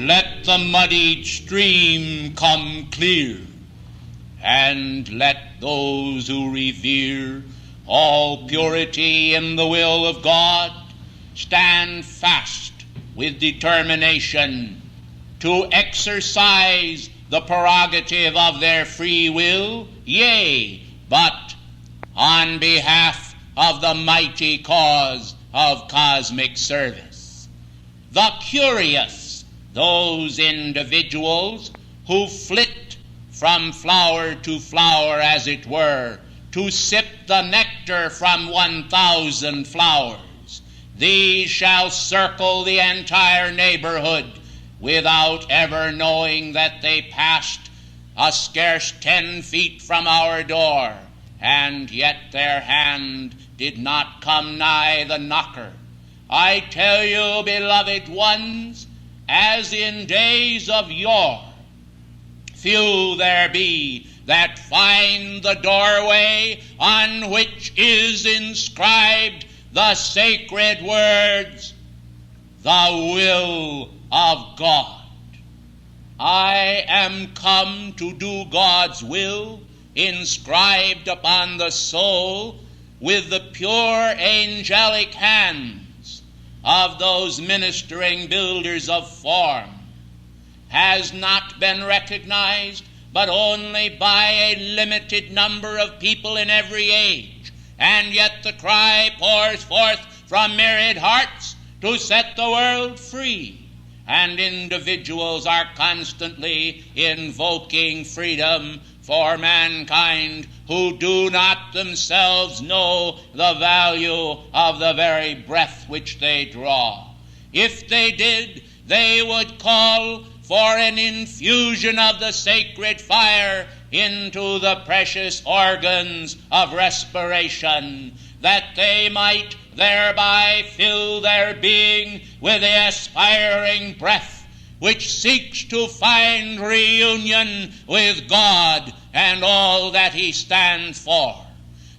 let the muddied stream come clear, and let those who revere all purity in the will of God stand fast with determination to exercise the prerogative of their free will, yea, but on behalf of the mighty cause of cosmic service. The curious, those individuals who flit from flower to flower, as it were, to sip the nectar from 1,000 flowers. These shall circle the entire neighborhood without ever knowing that they passed a scarce 10 feet from our door, and yet their hand did not come nigh the knocker. I tell you, beloved ones, as in days of yore, few there be that find the doorway on which is inscribed the sacred words, the will of God. I am come to do God's will, inscribed upon the soul with the pure angelic hands of those ministering builders of form, has not been recognized but only by a limited number of people in every age, and yet the cry pours forth from myriad hearts to set the world free, and individuals are constantly invoking freedom for mankind who do not themselves know the value of the very breath which they draw. If they did, they would call for an infusion of the sacred fire into the precious organs of respiration, that they might thereby fill their being with the aspiring breath which seeks to find reunion with God and all that He stands for.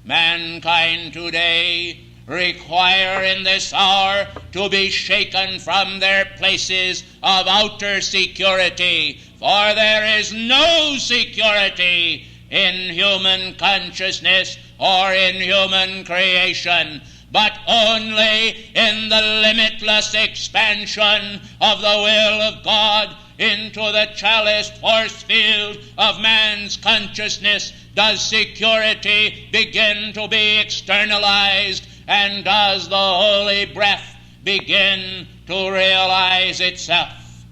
Mankind today require in this hour to be shaken from their places of outer security, for there is no security in human consciousness or in human creation, but only in the limitless expansion of the will of God into the chaliced force field of man's consciousness does security begin to be externalized, and does the holy breath begin to realize itself.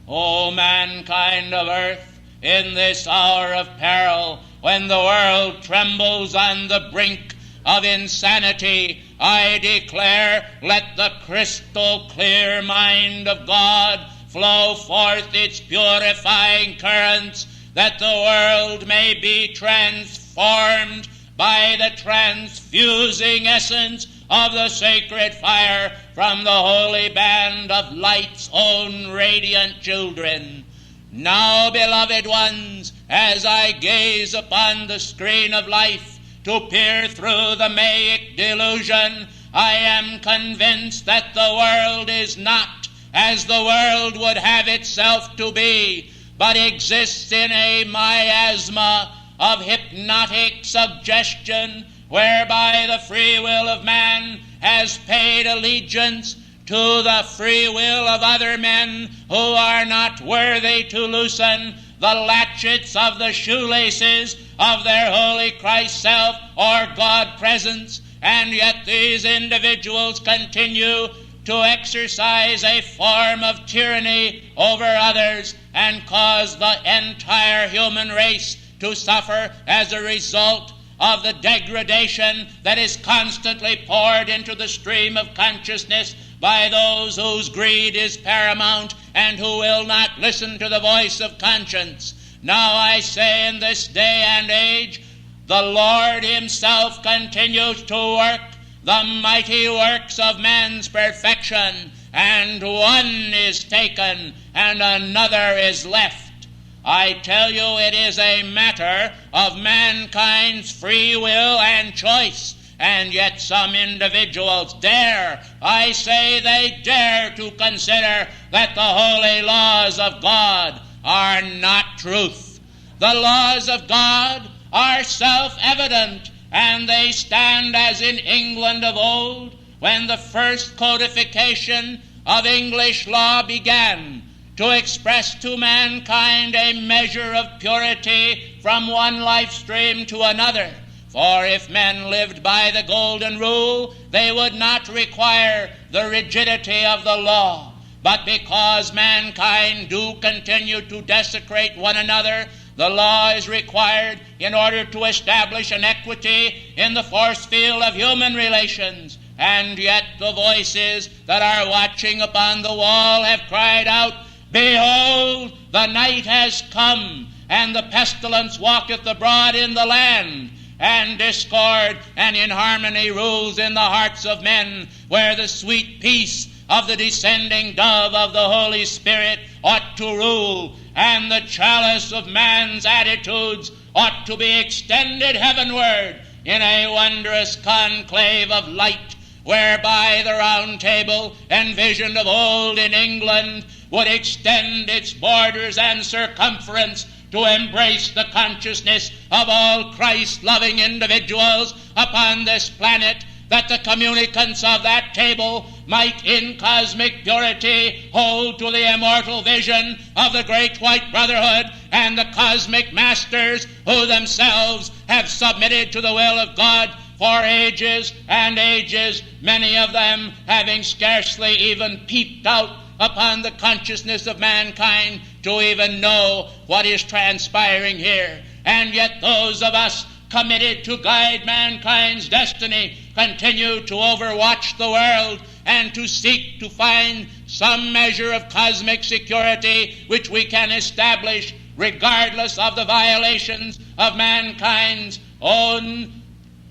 O mankind of earth, in this hour of peril, when the world trembles on the brink of insanity, I declare, let the crystal clear mind of God flow forth its purifying currents, that the world may be transformed by the transfusing essence of the sacred fire from the holy band of light's own radiant children. Now, beloved ones, as I gaze upon the screen of life to peer through the Maic delusion, I am convinced that the world is not as the world would have itself to be, but exists in a miasma of hypnotic suggestion, whereby the free will of man has paid allegiance to the free will of other men who are not worthy to loosen the latchets of the shoelaces of their holy Christ self or God presence, and yet these individuals continue to exercise a form of tyranny over others and cause the entire human race to suffer as a result of the degradation that is constantly poured into the stream of consciousness by those whose greed is paramount and who will not listen to the voice of conscience. Now I say, in this day and age, the Lord Himself continues to work the mighty works of man's perfection, and one is taken and another is left. I tell you, it is a matter of mankind's free will and choice, and yet some individuals dare, I say they dare to consider that the holy laws of God are not truth. The laws of God are self-evident, and they stand as in England of old, when the first codification of English law began to express to mankind a measure of purity from one life stream to another. For if men lived by the golden rule, they would not require the rigidity of the law. But because mankind do continue to desecrate one another, the law is required in order to establish an equity in the force field of human relations. And yet the voices that are watching upon the wall have cried out, "Behold, the night has come, and the pestilence walketh abroad in the land, and discord and inharmony rules in the hearts of men, where the sweet peace of the descending dove of the Holy Spirit ought to rule, and the chalice of man's attitudes ought to be extended heavenward in a wondrous conclave of light, whereby the round table, envisioned of old in England, would extend its borders and circumference to embrace the consciousness of all Christ-loving individuals upon this planet, that the communicants of that table might in cosmic purity hold to the immortal vision of the great white brotherhood and the cosmic masters who themselves have submitted to the will of God for ages and ages, many of them having scarcely even peeped out upon the consciousness of mankind to even know what is transpiring here. And yet those of us committed to guide mankind's destiny continue to overwatch the world and to seek to find some measure of cosmic security which we can establish regardless of the violations of mankind's own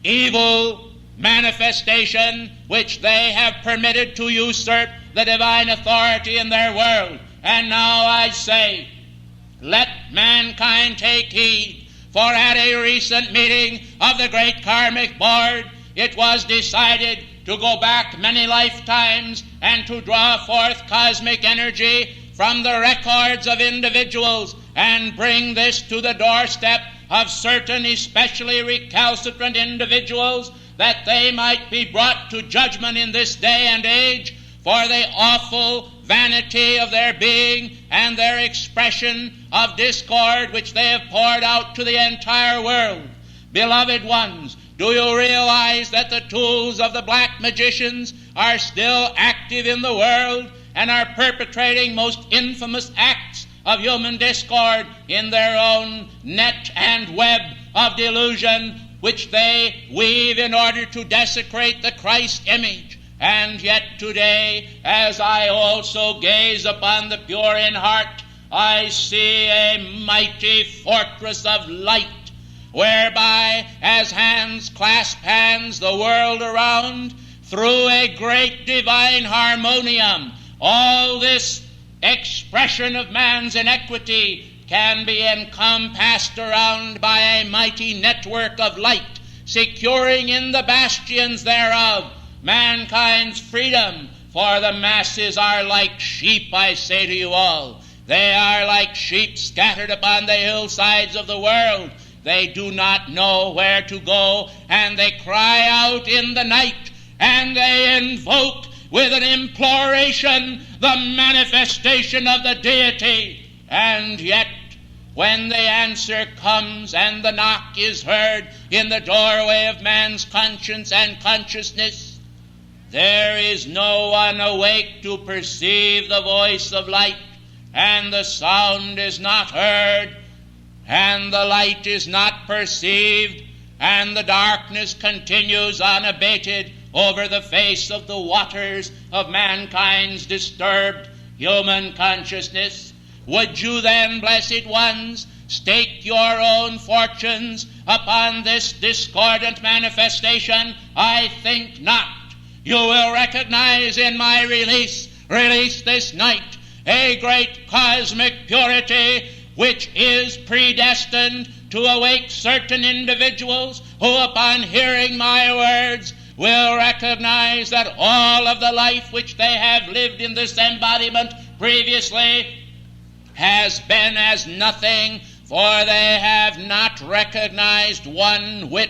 evil manifestation, which they have permitted to usurp the divine authority in their world. And now I say, let mankind take heed, for at a recent meeting of the Great Karmic Board, it was decided to go back many lifetimes and to draw forth cosmic energy from the records of individuals and bring this to the doorstep of certain especially recalcitrant individuals, that they might be brought to judgment in this day and age for the awful vanity of their being and their expression of discord which they have poured out to the entire world. Beloved ones, do you realize that the tools of the black magicians are still active in the world and are perpetrating most infamous acts of human discord in their own net and web of delusion, which they weave in order to desecrate the Christ image? And yet today, as I also gaze upon the pure in heart, I see a mighty fortress of light, whereby, as hands clasp hands the world around, through a great divine harmonium, all this expression of man's inequity can be encompassed around by a mighty network of light, securing in the bastions thereof mankind's freedom. For the masses are like sheep, I say to you all. They are like sheep scattered upon the hillsides of the world. They do not know where to go, and they cry out in the night, and they invoke with an imploration the manifestation of the deity. And yet, when the answer comes and the knock is heard in the doorway of man's conscience and consciousness, there is no one awake to perceive the voice of light, and the sound is not heard, and the light is not perceived, and the darkness continues unabated over the face of the waters of mankind's disturbed human consciousness. Would you then, blessed ones, stake your own fortunes upon this discordant manifestation? I think not. You will recognize in my release this night, a great cosmic purity which is predestined to awake certain individuals who, upon hearing my words, will recognize that all of the life which they have lived in this embodiment previously has been as nothing, for they have not recognized one whit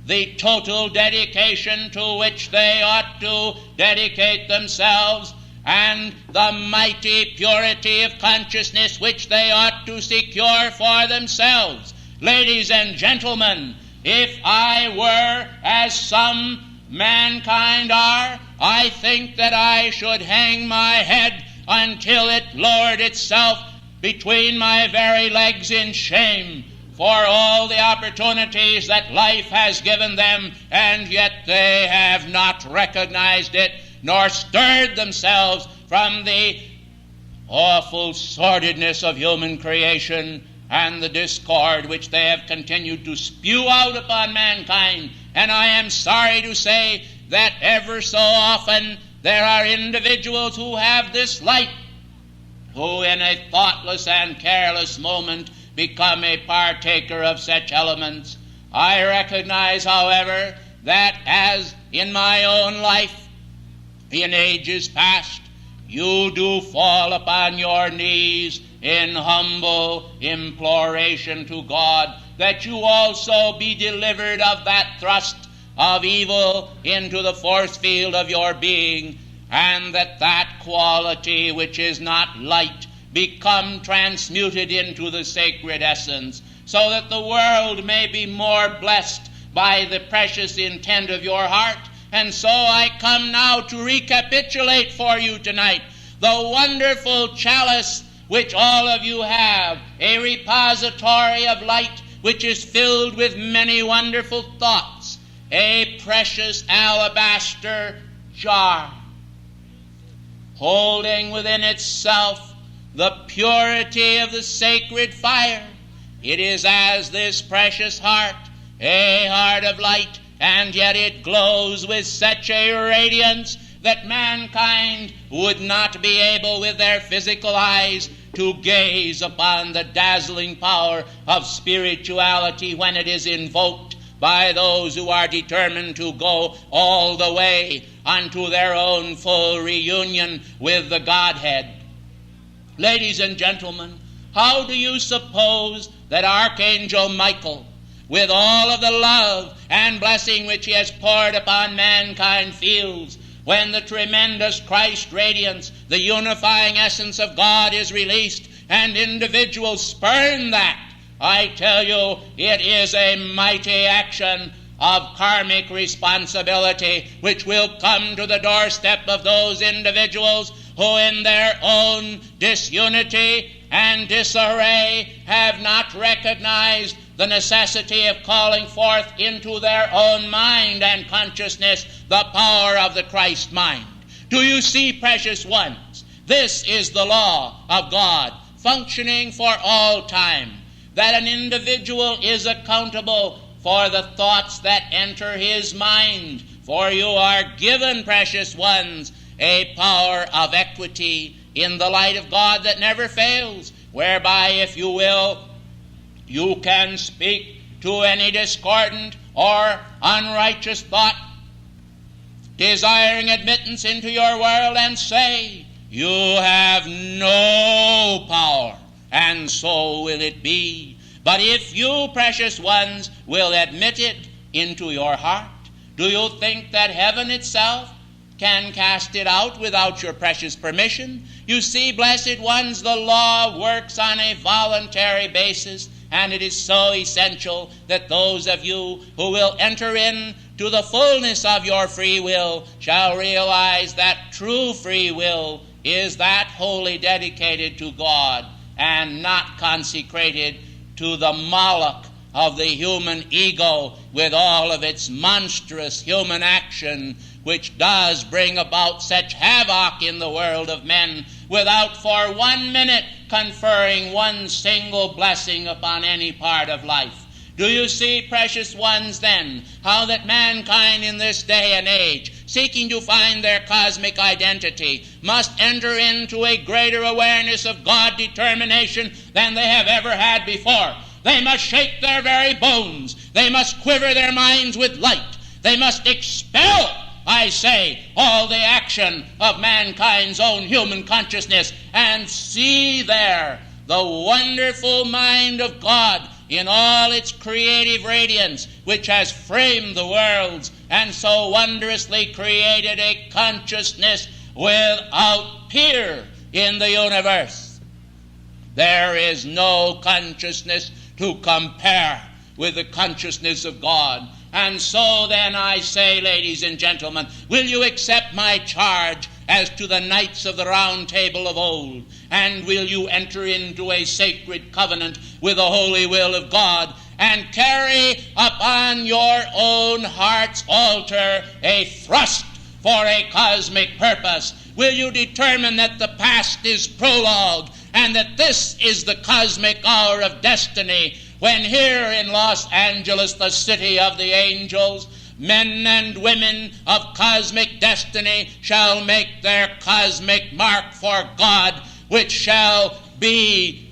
the total dedication to which they ought to dedicate themselves, and the mighty purity of consciousness which they ought to secure for themselves. Ladies and gentlemen, if I were as some mankind are, I think that I should hang my head until it lowered itself between my very legs in shame for all the opportunities that life has given them, and yet they have not recognized it, nor stirred themselves from the awful sordidness of human creation and the discord which they have continued to spew out upon mankind. And I am sorry to say that ever so often there are individuals who have this light, who in a thoughtless and careless moment become a partaker of such elements. I recognize, however, that as in my own life, in ages past, you do fall upon your knees in humble imploration to God, that you also be delivered of that thrust of evil into the force field of your being, and that quality which is not light become transmuted into the sacred essence, so that the world may be more blessed by the precious intent of your heart. And so I come now to recapitulate for you tonight the wonderful chalice which all of you have, a repository of light which is filled with many wonderful thoughts, a precious alabaster jar, holding within itself the purity of the sacred fire. It is as this precious heart, a heart of light, and yet it glows with such a radiance that mankind would not be able with their physical eyes to gaze upon the dazzling power of spirituality when it is invoked by those who are determined to go all the way unto their own full reunion with the Godhead. Ladies and gentlemen, how do you suppose that Archangel Michael, with all of the love and blessing which he has poured upon mankind, feels when the tremendous Christ radiance, the unifying essence of God, is released and individuals spurn that? I tell you, it is a mighty action of karmic responsibility which will come to the doorstep of those individuals who in their own disunity and disarray have not recognized the necessity of calling forth into their own mind and consciousness the power of the Christ mind. Do you see, precious ones? This is the law of God functioning for all time, that an individual is accountable for the thoughts that enter his mind. For you are given, precious ones, a power of equity in the light of God that never fails, whereby, if you will, you can speak to any discordant or unrighteous thought, desiring admittance into your world, and say, you have no power, and so will it be. But if you, precious ones, will admit it into your heart, do you think that heaven itself can cast it out without your precious permission? You see, blessed ones, the law works on a voluntary basis, and it is so essential that those of you who will enter in to the fullness of your free will shall realize that true free will is that wholly dedicated to God and not consecrated to the Moloch of the human ego with all of its monstrous human action, which does bring about such havoc in the world of men without for 1 minute conferring one single blessing upon any part of life. Do you see, precious ones, then, how that mankind in this day and age, seeking to find their cosmic identity, must enter into a greater awareness of God determination than they have ever had before? They must shake their very bones. They must quiver their minds with light. They must expel, I say, all the action of mankind's own human consciousness and see there the wonderful mind of God in all its creative radiance, which has framed the worlds and so wondrously created a consciousness without peer in the universe. There is no consciousness to compare with the consciousness of God. And so then I say, ladies and gentlemen, will you accept my charge as to the knights of the Round Table of old? And will you enter into a sacred covenant with the holy will of God and carry upon your own heart's altar a thrust for a cosmic purpose? Will you determine that the past is prologue and that this is the cosmic hour of destiny, when here in Los Angeles, the city of the angels, men and women of cosmic destiny shall make their cosmic mark for God, which shall be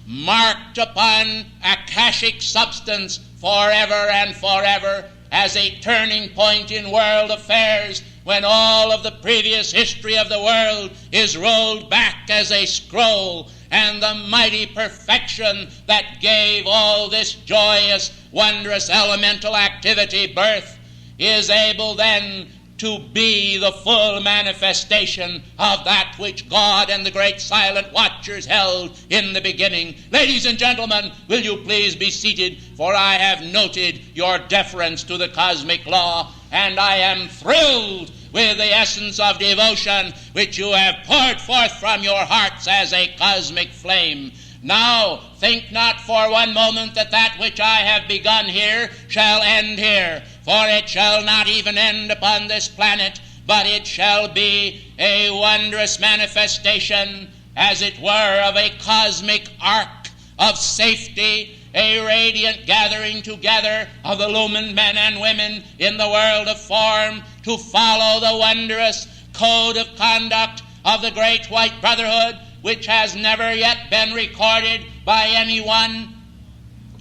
marked upon akashic substance forever and forever as a turning point in world affairs, when all of the previous history of the world is rolled back as a scroll, and the mighty perfection that gave all this joyous, wondrous elemental activity birth is able then to be the full manifestation of that which God and the great silent watchers held in the beginning. Ladies and gentlemen, will you please be seated, for I have noted your deference to the cosmic law, and I am thrilled with the essence of devotion which you have poured forth from your hearts as a cosmic flame. Now, think not for one moment that that which I have begun here shall end here, for it shall not even end upon this planet, but it shall be a wondrous manifestation, as it were, of a cosmic ark of safety, a radiant gathering together of illumined men and women in the world of form to follow the wondrous code of conduct of the great white brotherhood, which has never yet been recorded by anyone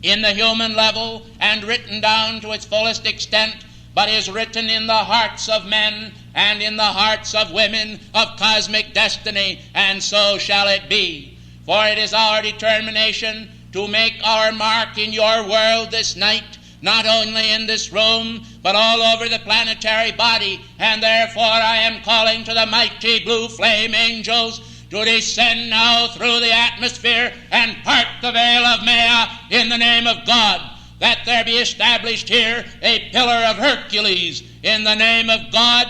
in the human level and written down to its fullest extent, but is written in the hearts of men and in the hearts of women of cosmic destiny, and so shall it be. For it is our determination to make our mark in your world this night, not only in this room, but all over the planetary body, and therefore I am calling to the mighty blue flame angels to descend now through the atmosphere and part the veil of Maya in the name of God, that there be established here a pillar of Hercules in the name of God,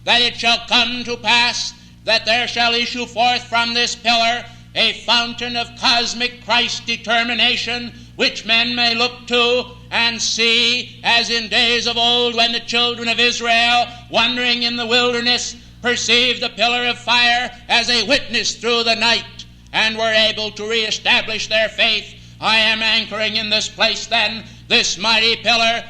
that it shall come to pass that there shall issue forth from this pillar a fountain of cosmic Christ determination, which men may look to and see, as in days of old when the children of Israel, wandering in the wilderness, perceived the pillar of fire as a witness through the night, and were able to reestablish their faith. I am anchoring in this place then, this mighty pillar,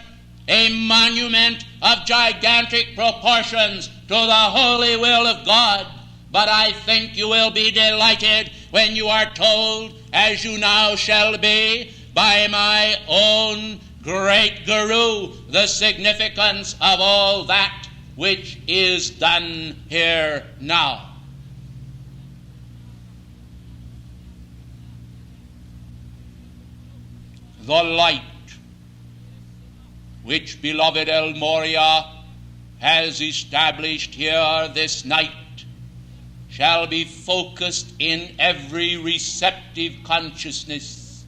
a monument of gigantic proportions to the holy will of God. But I think you will be delighted when you are told, as you now shall be, by my own great guru, the significance of all that which is done here now. The light which beloved El Morya has established here this night shall be focused in every receptive consciousness,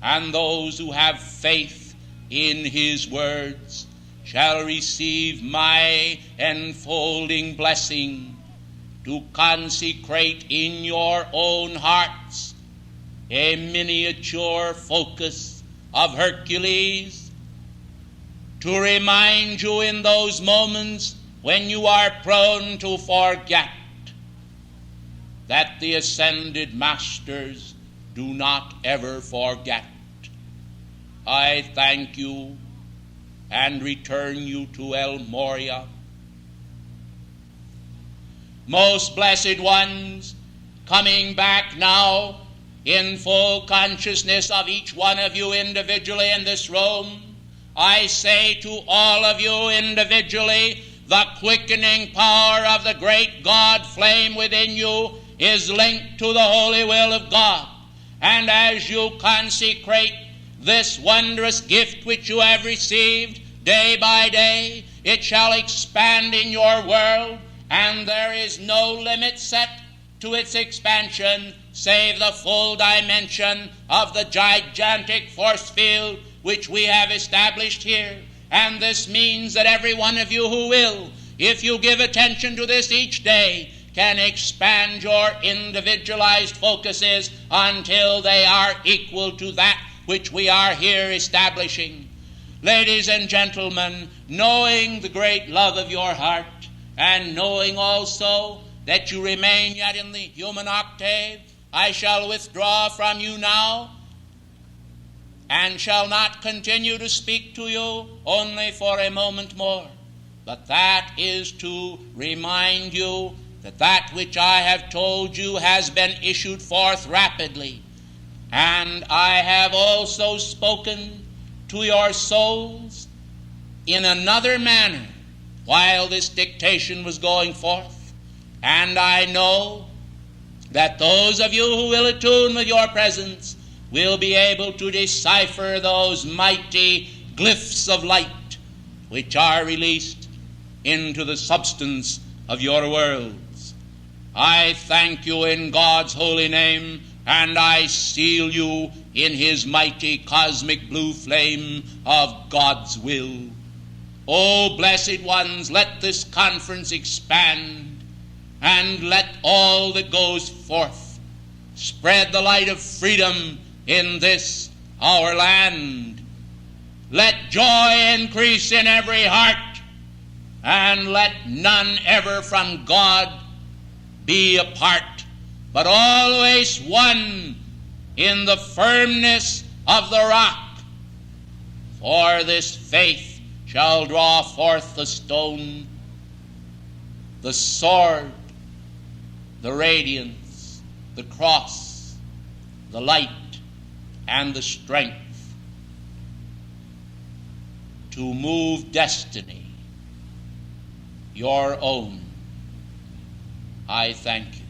and those who have faith in his words shall receive my enfolding blessing to consecrate in your own hearts a miniature focus of Hercules, to remind you in those moments when you are prone to forget that the ascended masters do not ever forget. I thank you and return you to El Morya. Most blessed ones, coming back now in full consciousness of each one of you individually in this room, I say to all of you individually, the quickening power of the great God flame within you is linked to the holy will of God. And as you consecrate this wondrous gift which you have received day by day, it shall expand in your world, and there is no limit set to its expansion save the full dimension of the gigantic force field which we have established here. And this means that every one of you who will, if you give attention to this each day, can expand your individualized focuses until they are equal to that which we are here establishing. Ladies and gentlemen, knowing the great love of your heart, and knowing also that you remain yet in the human octave, I shall withdraw from you now, and shall not continue to speak to you only for a moment more. But that is to remind you that that which I have told you has been issued forth rapidly. And I have also spoken to your souls in another manner while this dictation was going forth. And I know that those of you who will attune with your presence will be able to decipher those mighty glyphs of light which are released into the substance of your worlds. I thank you in God's holy name, and I seal you in his mighty cosmic blue flame of God's will. O blessed ones, let this conference expand, and let all that goes forth spread the light of freedom in this our land. Let joy increase in every heart, and let none ever from God be apart, but always one in the firmness of the rock. For this faith shall draw forth the stone, the sword, the radiance, the cross, the light, and the strength to move destiny, your own. I thank you.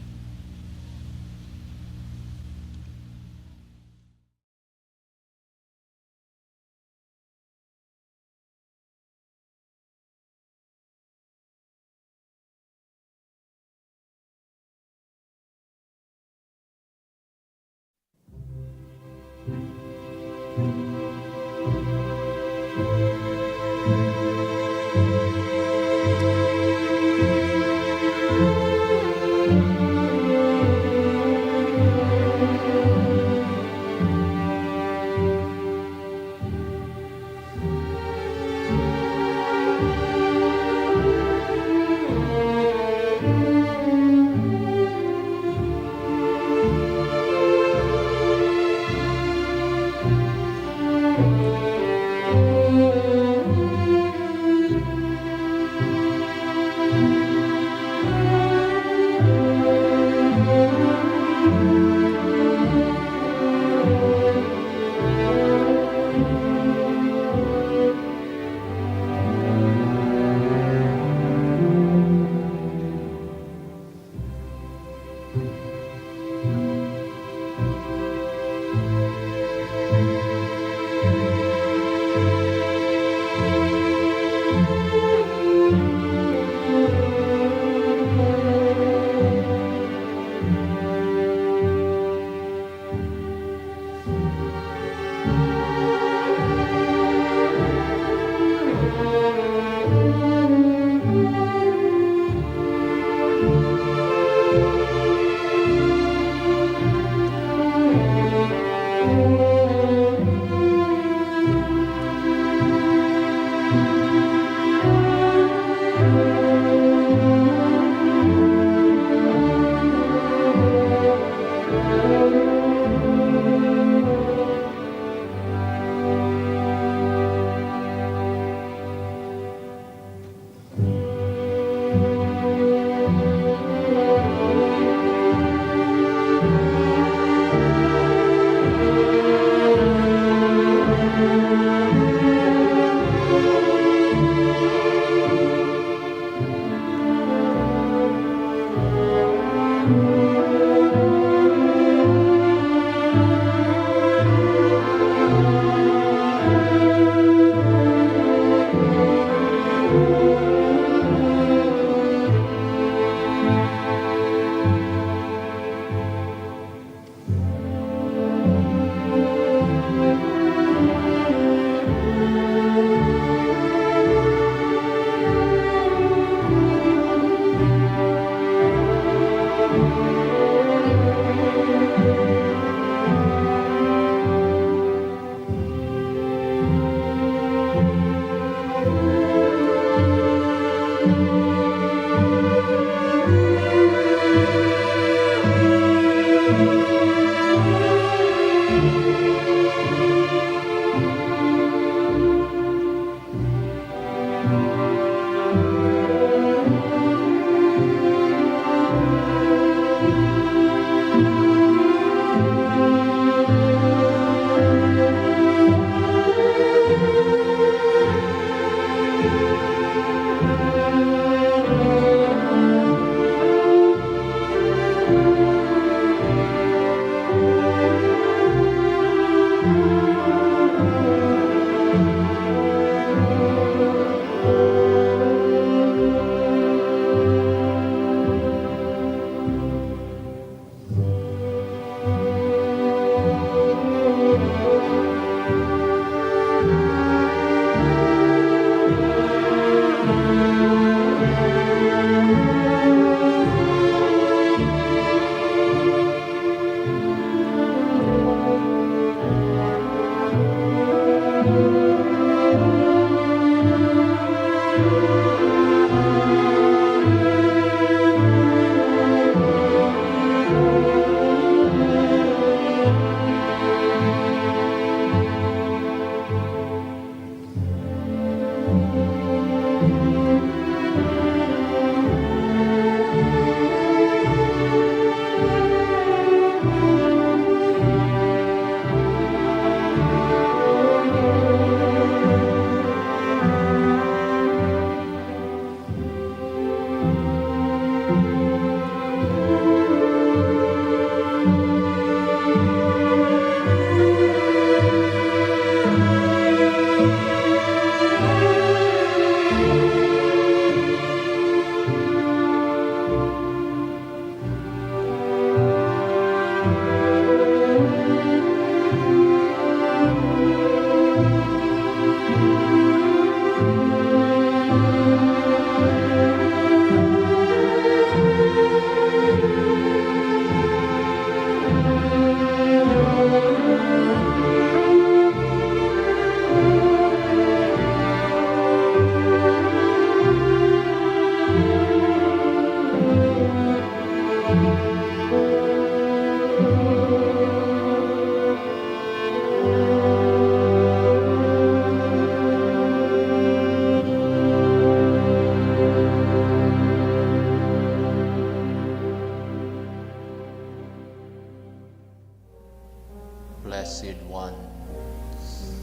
Blessed ones,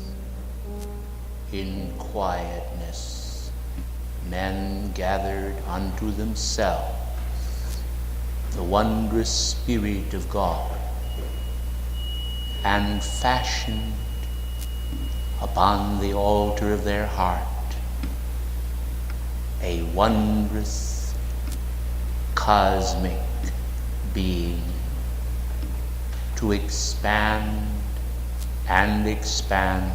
in quietness men gathered unto themselves the wondrous Spirit of God, and fashioned upon the altar of their heart a wondrous cosmic being, to expand and expand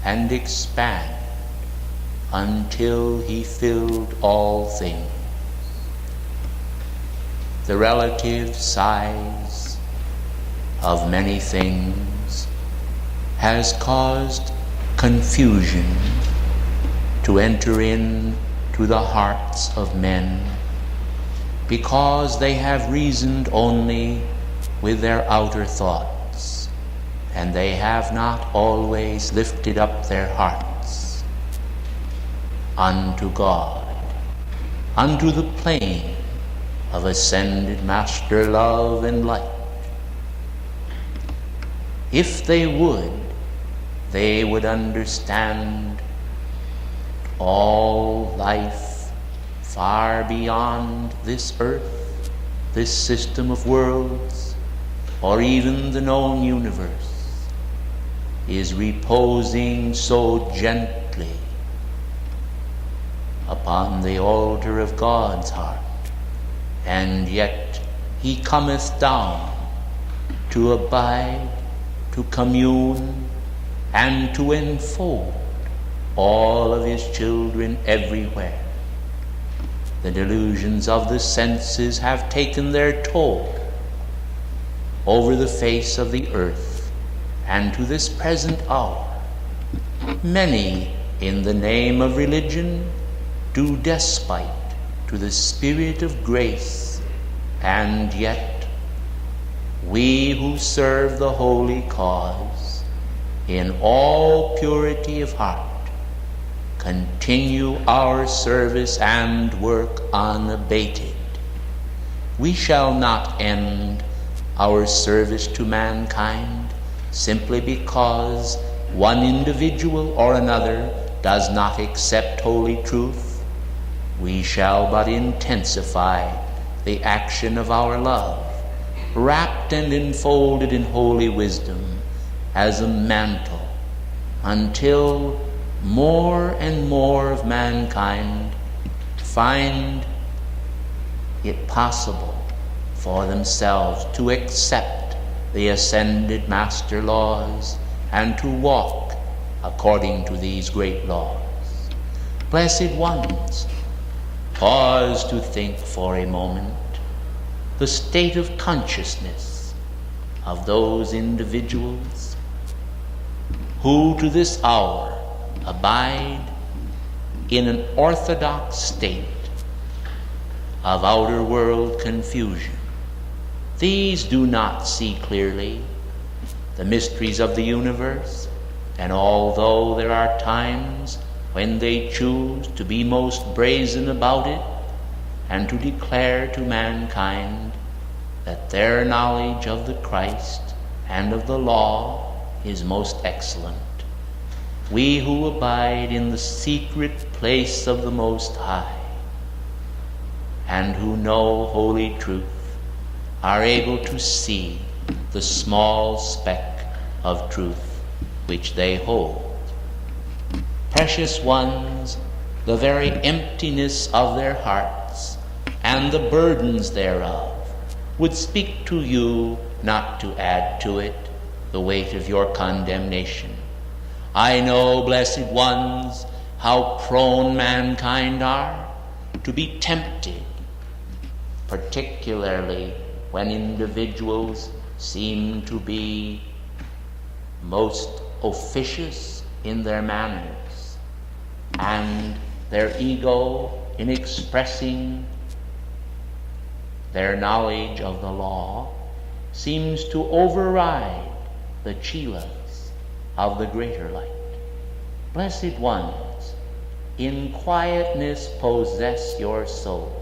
and expand until he filled all things. The relative size of many things has caused confusion to enter into the hearts of men, because they have reasoned only with their outer thoughts, and they have not always lifted up their hearts unto God, unto the plane of ascended Master Love and Light. If they would understand all life far beyond this earth, this system of worlds, or even the known universe, is reposing so gently upon the altar of God's heart, and yet he cometh down to abide, to commune, and to enfold all of his children everywhere. The delusions of the senses have taken their toll over the face of the earth, and to this present hour many in the name of religion do despite to the Spirit of grace, and yet we who serve the holy cause in all purity of heart continue our service and work unabated. We shall not end our service to mankind simply because one individual or another does not accept holy truth. We shall but intensify the action of our love, wrapped and enfolded in holy wisdom as a mantle, until more and more of mankind find it possible for themselves to accept the ascended master laws and to walk according to these great laws. Blessed ones, pause to think for a moment the state of consciousness of those individuals who to this hour abide in an orthodox state of outer world confusion. These do not see clearly the mysteries of the universe, and although there are times when they choose to be most brazen about it and to declare to mankind that their knowledge of the Christ and of the law is most excellent, we who abide in the secret place of the Most High and who know holy truth are able to see the small speck of truth which they hold. Precious ones, the very emptiness of their hearts and the burdens thereof would speak to you not to add to it the weight of your condemnation. I know, blessed ones, how prone mankind are to be tempted, particularly when individuals seem to be most officious in their manners, and their ego in expressing their knowledge of the law seems to override the chelas of the greater light. Blessed ones, in quietness possess your souls,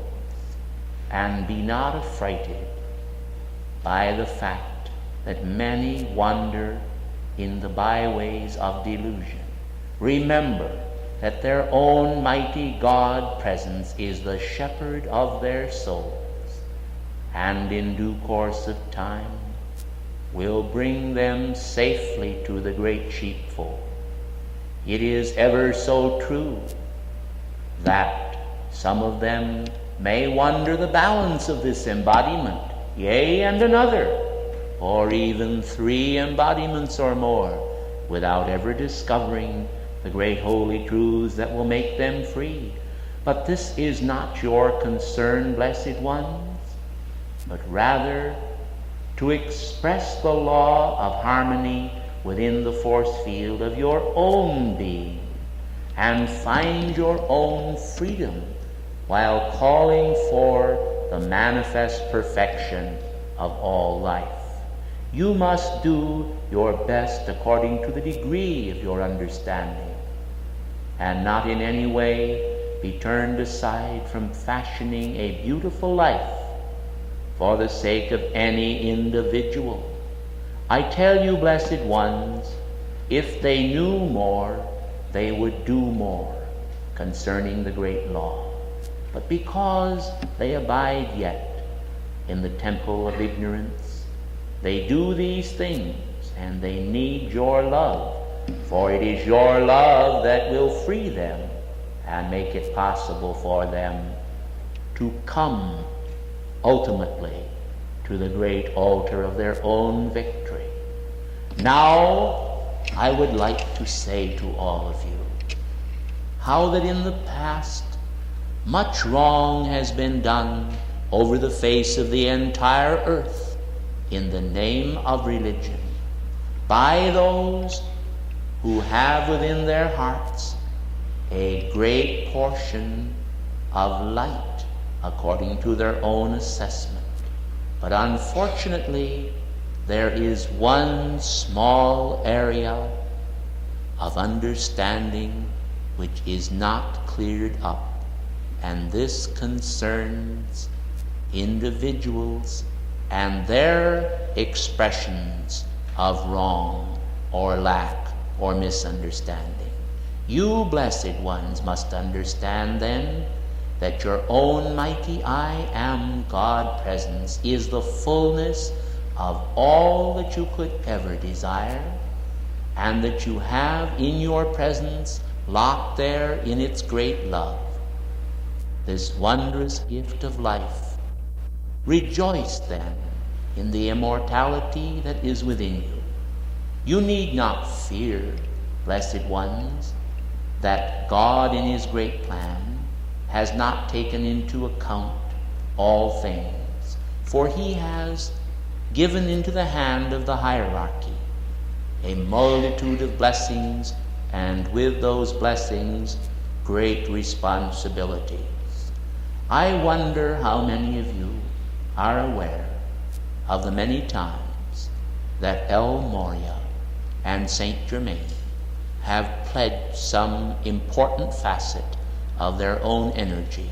and be not affrighted by the fact that many wander in the byways of delusion. Remember that their own mighty God presence is the shepherd of their souls, and in due course of time will bring them safely to the great sheepfold. It is ever so true that some of them may wander the balance of this embodiment, yea, and another, or even 3 embodiments or more, without ever discovering the great holy truths that will make them free. But this is not your concern, blessed ones, but rather to express the law of harmony within the force field of your own being and find your own freedom while calling for the manifest perfection of all life. You must do your best according to the degree of your understanding, and not in any way be turned aside from fashioning a beautiful life for the sake of any individual. I tell you, blessed ones, if they knew more, they would do more concerning the great law. But because they abide yet in the temple of ignorance, they do these things, and they need your love, for it is your love that will free them and make it possible for them to come ultimately to the great altar of their own victory. Now, I would like to say to all of you how that in the past much wrong has been done over the face of the entire earth in the name of religion by those who have within their hearts a great portion of light according to their own assessment. But unfortunately, there is one small area of understanding which is not cleared up, and this concerns individuals and their expressions of wrong or lack or misunderstanding. You, blessed ones, must understand then that your own mighty I am God presence is the fullness of all that you could ever desire, and that you have in your presence, locked there in its great love, this wondrous gift of life. Rejoice then in the immortality that is within you. You need not fear, blessed ones, that God in his great plan has not taken into account all things, for he has given into the hand of the hierarchy a multitude of blessings, and with those blessings great responsibilities. I wonder how many of you are aware of the many times that El Morya and Saint Germain have pledged some important facet of their own energy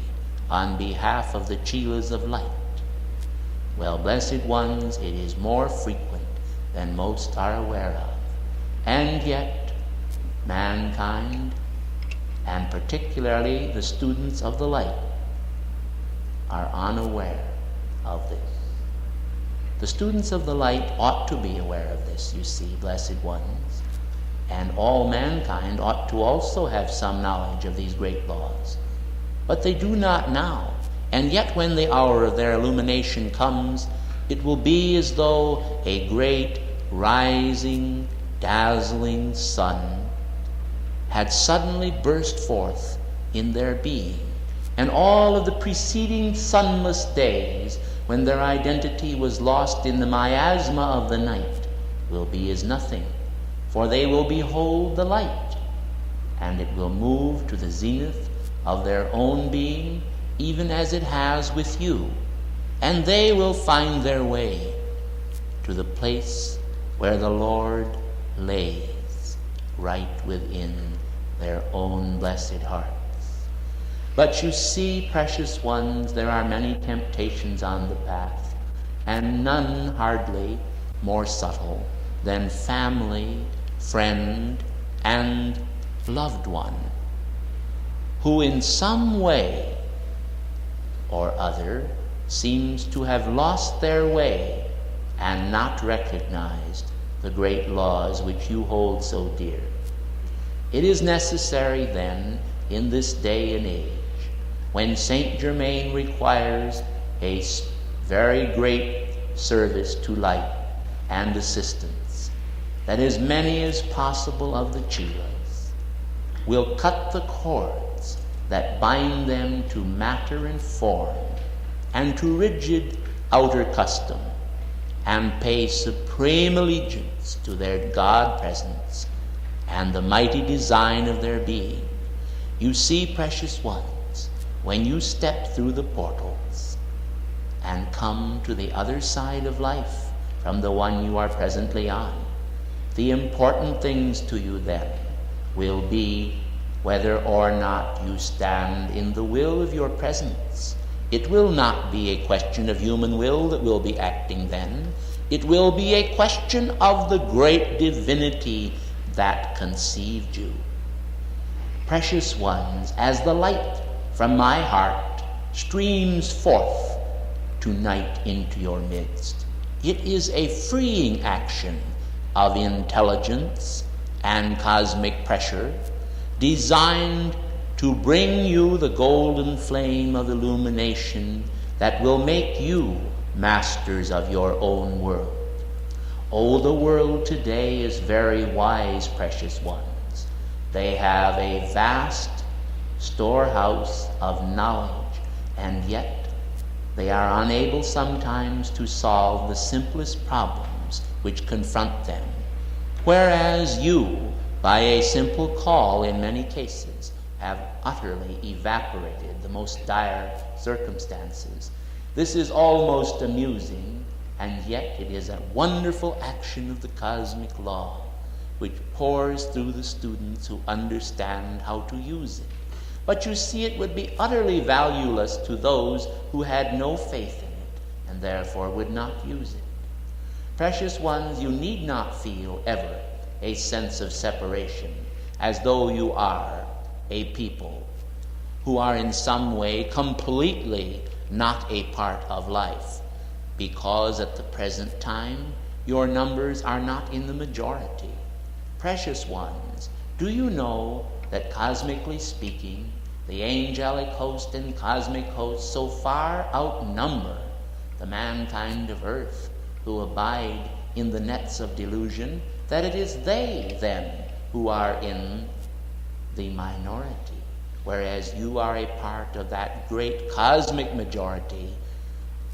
on behalf of the Chelas of light. Well, blessed ones, it is more frequent than most are aware of, and yet mankind, and particularly the students of the light, are unaware of this. The students of the light ought to be aware of this, you see, blessed ones, and all mankind ought to also have some knowledge of these great laws. But they do not now, and yet when the hour of their illumination comes, it will be as though a great rising, dazzling sun had suddenly burst forth in their being, and all of the preceding sunless days, when their identity was lost in the miasma of the night, will be as nothing, for they will behold the light, and it will move to the zenith of their own being, even as it has with you, and they will find their way to the place where the Lord lays, right within their own blessed hearts. But you see, precious ones, there are many temptations on the path, and none hardly more subtle than family, friend, and loved one, who in some way or other seems to have lost their way and not recognized the great laws which you hold so dear. It is necessary then, in this day and age, when Saint Germain requires a very great service to light and assistance, that as many as possible of the Djwals will cut the cords that bind them to matter and form and to rigid outer custom, and pay supreme allegiance to their God presence and the mighty design of their being. You see, precious ones, when you step through the portals and come to the other side of life from the one you are presently on, the important things to you then will be whether or not you stand in the will of your presence. It will not be a question of human will that will be acting then. It will be a question of the great divinity that conceived you. Precious ones, as the light from my heart streams forth tonight into your midst, it is a freeing action of intelligence and cosmic pressure designed to bring you the golden flame of illumination that will make you masters of your own world. Oh, the world today is very wise, precious ones. They have a vast storehouse of knowledge, and yet they are unable sometimes to solve the simplest problems which confront them. Whereas you, by a simple call in many cases, have utterly evaporated the most dire circumstances. This is almost amusing, and yet it is a wonderful action of the cosmic law which pours through the students who understand how to use it. But you see, it would be utterly valueless to those who had no faith in it and therefore would not use it. Precious ones, you need not feel ever a sense of separation, as though you are a people who are in some way completely not a part of life, because at the present time your numbers are not in the majority. Precious ones, do you know that cosmically speaking, the angelic host and cosmic host so far outnumber the mankind of earth who abide in the nets of delusion, that it is they then who are in the minority, whereas you are a part of that great cosmic majority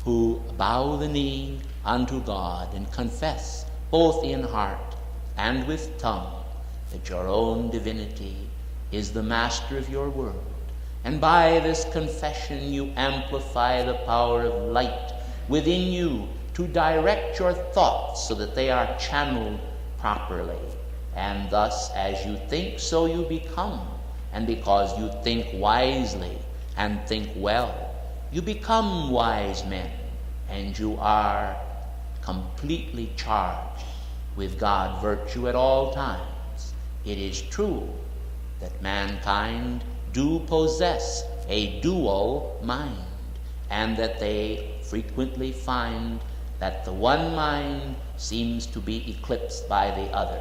who bow the knee unto God and confess both in heart and with tongue that your own divinity is the master of your world. And by this confession you amplify the power of light within you to direct your thoughts so that they are channeled properly. And thus, as you think, so you become. And because you think wisely and think well, you become wise men, and you are completely charged with God virtue at all times. It is true that mankind do possess a dual mind, and that they frequently find that the one mind seems to be eclipsed by the other.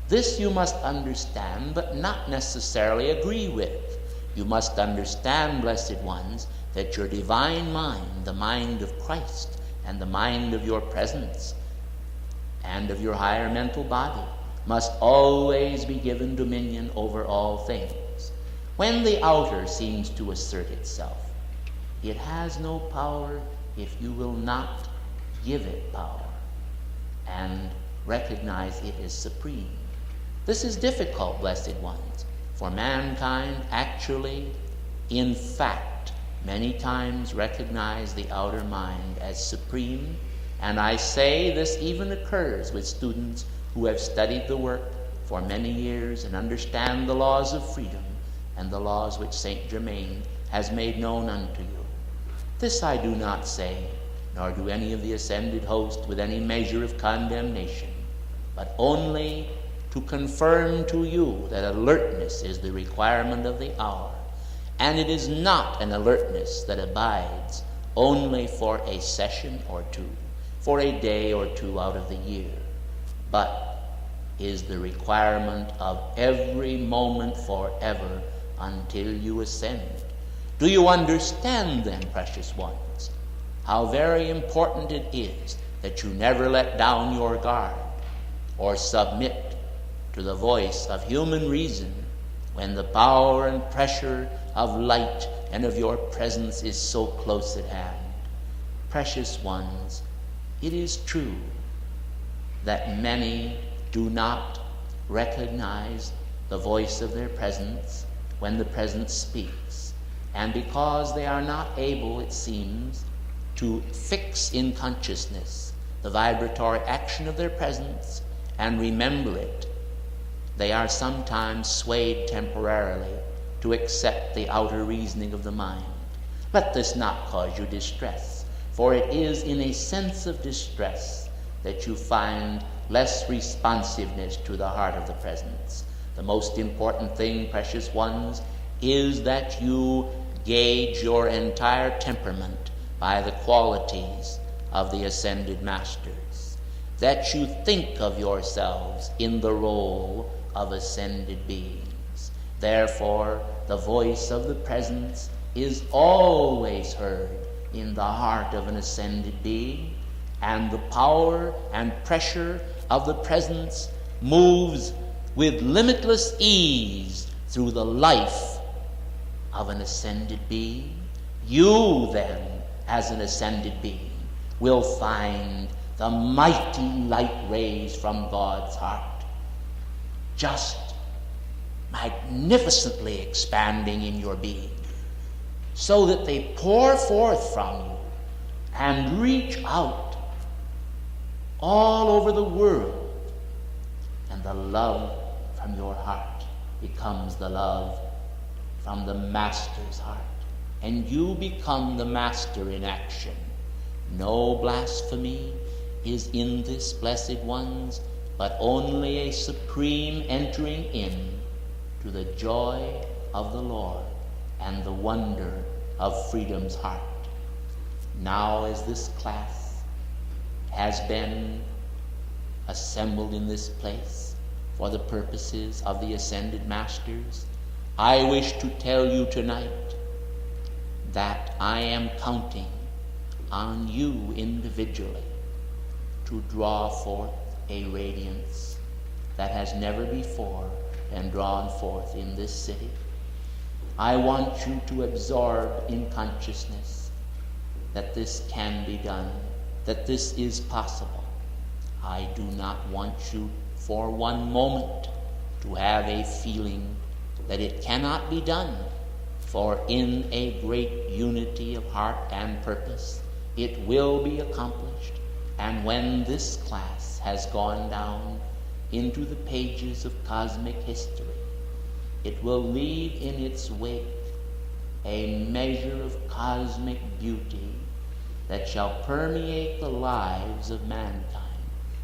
This you must understand, but not necessarily agree with. You must understand, blessed ones, that your divine mind, the mind of Christ, and the mind of your presence, and of your higher mental body, must always be given dominion over all things. When the outer seems to assert itself, it has no power if you will not give it power and recognize it as supreme. This is difficult, blessed ones, for mankind actually, in fact, many times recognize the outer mind as supreme, and I say this even occurs with students who have studied the work for many years and understand the laws of freedom and the laws which Saint Germain has made known unto you. This I do not say nor do any of the ascended host with any measure of condemnation, but only to confirm to you that alertness is the requirement of the hour, and it is not an alertness that abides only for a session or two, for a day or two out of the year, but is the requirement of every moment forever until you ascend. Do you understand then, precious ones, how very important it is that you never let down your guard or submit to the voice of human reason when the power and pressure of light and of your presence is so close at hand? Precious ones, it is true that many do not recognize the voice of their presence when the presence speaks, and because they are not able, it seems, to fix in consciousness the vibratory action of their presence and remember it, they are sometimes swayed temporarily to accept the outer reasoning of the mind. Let this not cause you distress, for it is in a sense of distress that you find less responsiveness to the heart of the presence. The most important thing, precious ones, is that you gauge your entire temperament by the qualities of the ascended masters, that you think of yourselves in the role of ascended beings. Therefore, the voice of the presence is always heard in the heart of an ascended being, and the power and pressure of the presence moves with limitless ease through the life of an ascended being. You then, as an ascended being, will find the mighty light rays from God's heart just magnificently expanding in your being, so that they pour forth from you and reach out all over the world, and the love from your heart becomes the love from the Master's heart, and you become the Master in action. No blasphemy is in this, blessed ones, but only a supreme entering in to the joy of the Lord and the wonder of freedom's heart. Now, as this class has been assembled in this place for the purposes of the ascended masters, I wish to tell you tonight that I am counting on you individually to draw forth a radiance that has never before been drawn forth in this city. I want you to absorb in consciousness that this can be done, that this is possible. I do not want you for one moment to have a feeling that it cannot be done, for in a great unity of heart and purpose, it will be accomplished. And when this class has gone down into the pages of cosmic history, it will leave in its wake a measure of cosmic beauty that shall permeate the lives of mankind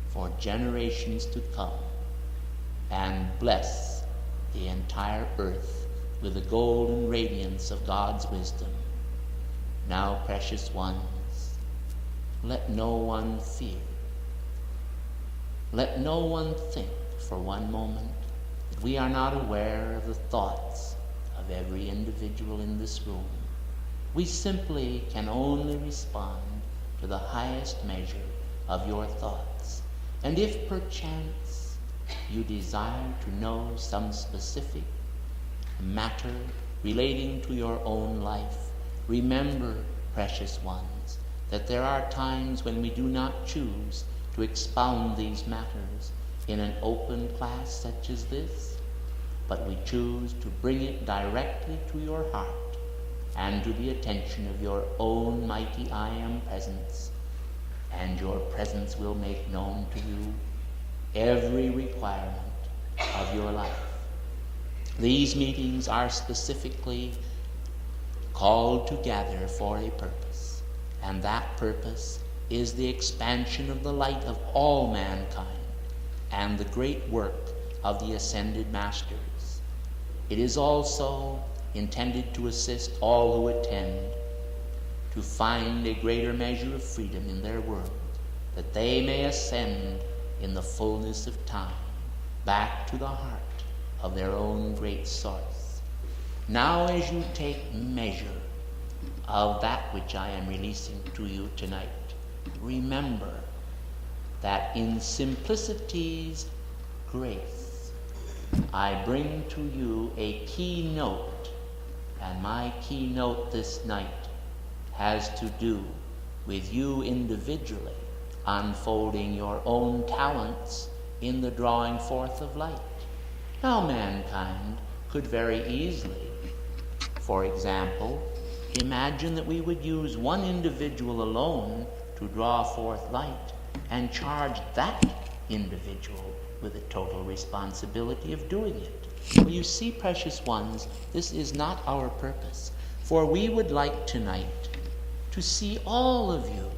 for generations to come, and bless the entire earth with the golden radiance of God's wisdom. Now, precious ones, let no one fear. Let no one think for one moment that we are not aware of the thoughts of every individual in this room. We simply can only respond to the highest measure of your thoughts. And if perchance you desire to know some specific matter relating to your own life, remember, precious ones, that there are times when we do not choose to expound these matters in an open class such as this, but we choose to bring it directly to your heart and to the attention of your own mighty I Am presence, and your presence will make known to you every requirement of your life. These meetings are specifically called together for a purpose, And that purpose is the expansion of the light of all mankind and the great work of the ascended masters. It is also intended to assist all who attend to find a greater measure of freedom in their world, that they may ascend in the fullness of time back to the heart of their own great source. Now, as you take measure of that which I am releasing to you tonight, remember that in simplicity's grace, I bring to you a keynote, and my keynote this night has to do with you individually unfolding your own talents in the drawing forth of light. Now, mankind could very easily, for example, imagine that we would use one individual alone to draw forth light and charge that individual with the total responsibility of doing it. Well, you see, precious ones, this is not our purpose, for we would like tonight to see all of you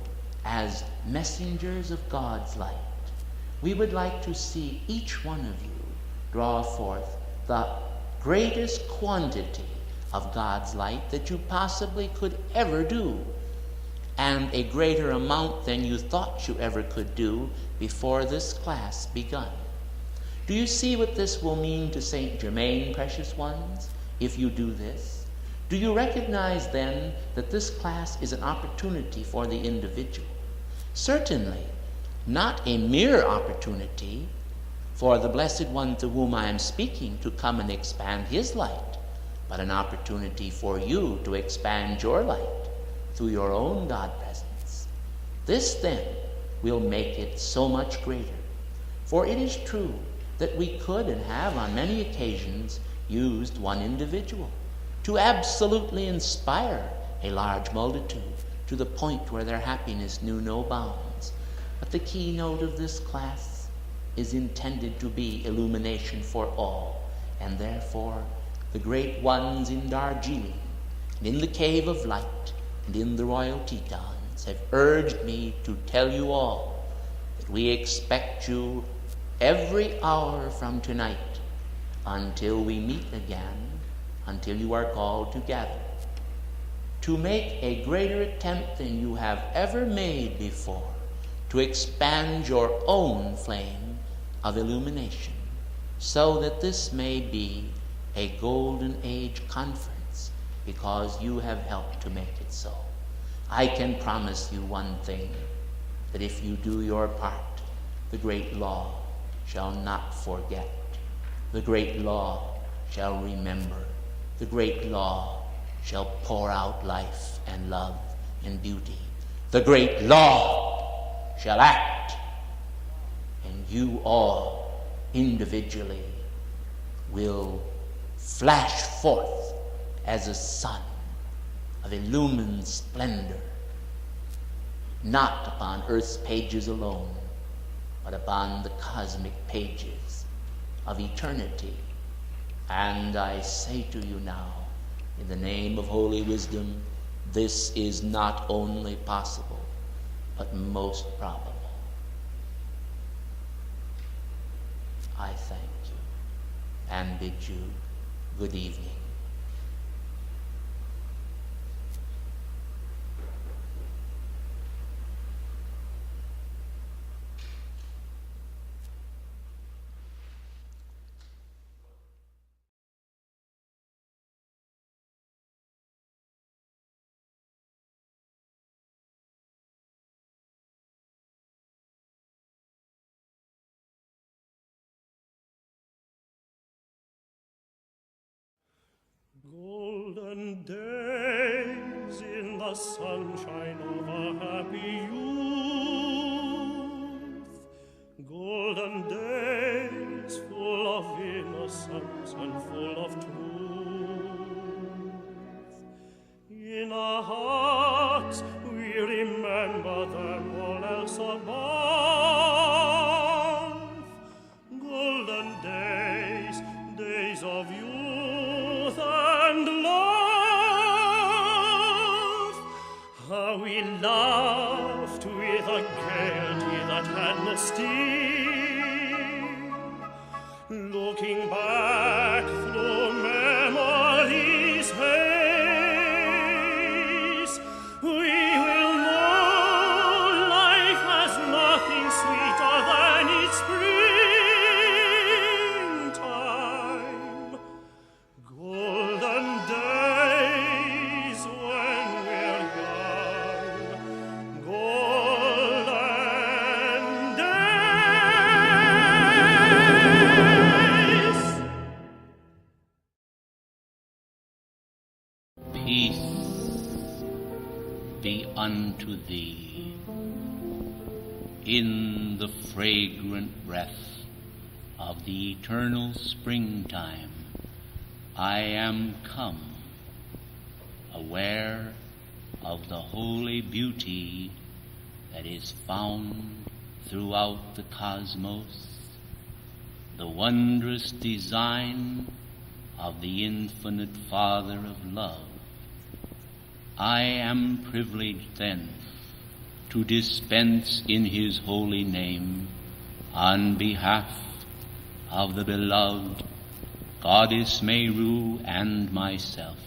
as messengers of God's light. We would like to see each one of you draw forth the greatest quantity of God's light that you possibly could ever do, and a greater amount than you thought you ever could do before this class begun. Do you see what this will mean to Saint Germain, precious ones, if you do this? Do you recognize then that this class is an opportunity for the individual? Certainly not a mere opportunity for the Blessed One to whom I am speaking to come and expand his light, but an opportunity for you to expand your light through your own God presence. This then will make it so much greater. For it is true that we could and have on many occasions used one individual to absolutely inspire a large multitude to the point where their happiness knew no bounds. But the keynote of this class is intended to be illumination for all, and therefore the great ones in Darjeeling, and in the Cave of Light, and in the Royal Tetons have urged me to tell you all that we expect you every hour from tonight until we meet again, until you are called to gather, to make a greater attempt than you have ever made before to expand your own flame of illumination, so that this may be a golden age conference, because you have helped to make it so. I can promise you one thing, that if you do your part, the great law shall not forget. The great law shall remember. The great law shall pour out life and love and beauty. The great law shall act, and you all individually will flash forth as a sun of illumined splendor, not upon earth's pages alone, but upon the cosmic pages of eternity. And I say to you now, in the name of holy wisdom, this is not only possible, but most probable. I thank you and bid you good evening. Golden days in the sunshine of a happy youth, golden days full of innocence and full of truth. In our hearts we remember them all else above. Golden days, days of youth and love, how we love so still, looking back through memory's haze, we will know life has nothing sweeter than its springtime. Golden days when we're young, golden days. Peace be unto thee. In the fragrant breath of the eternal springtime, I am come, aware of the holy beauty that is found throughout the cosmos, the wondrous design of the infinite Father of love. I am privileged then to dispense in his holy name on behalf of the beloved Goddess Meru and myself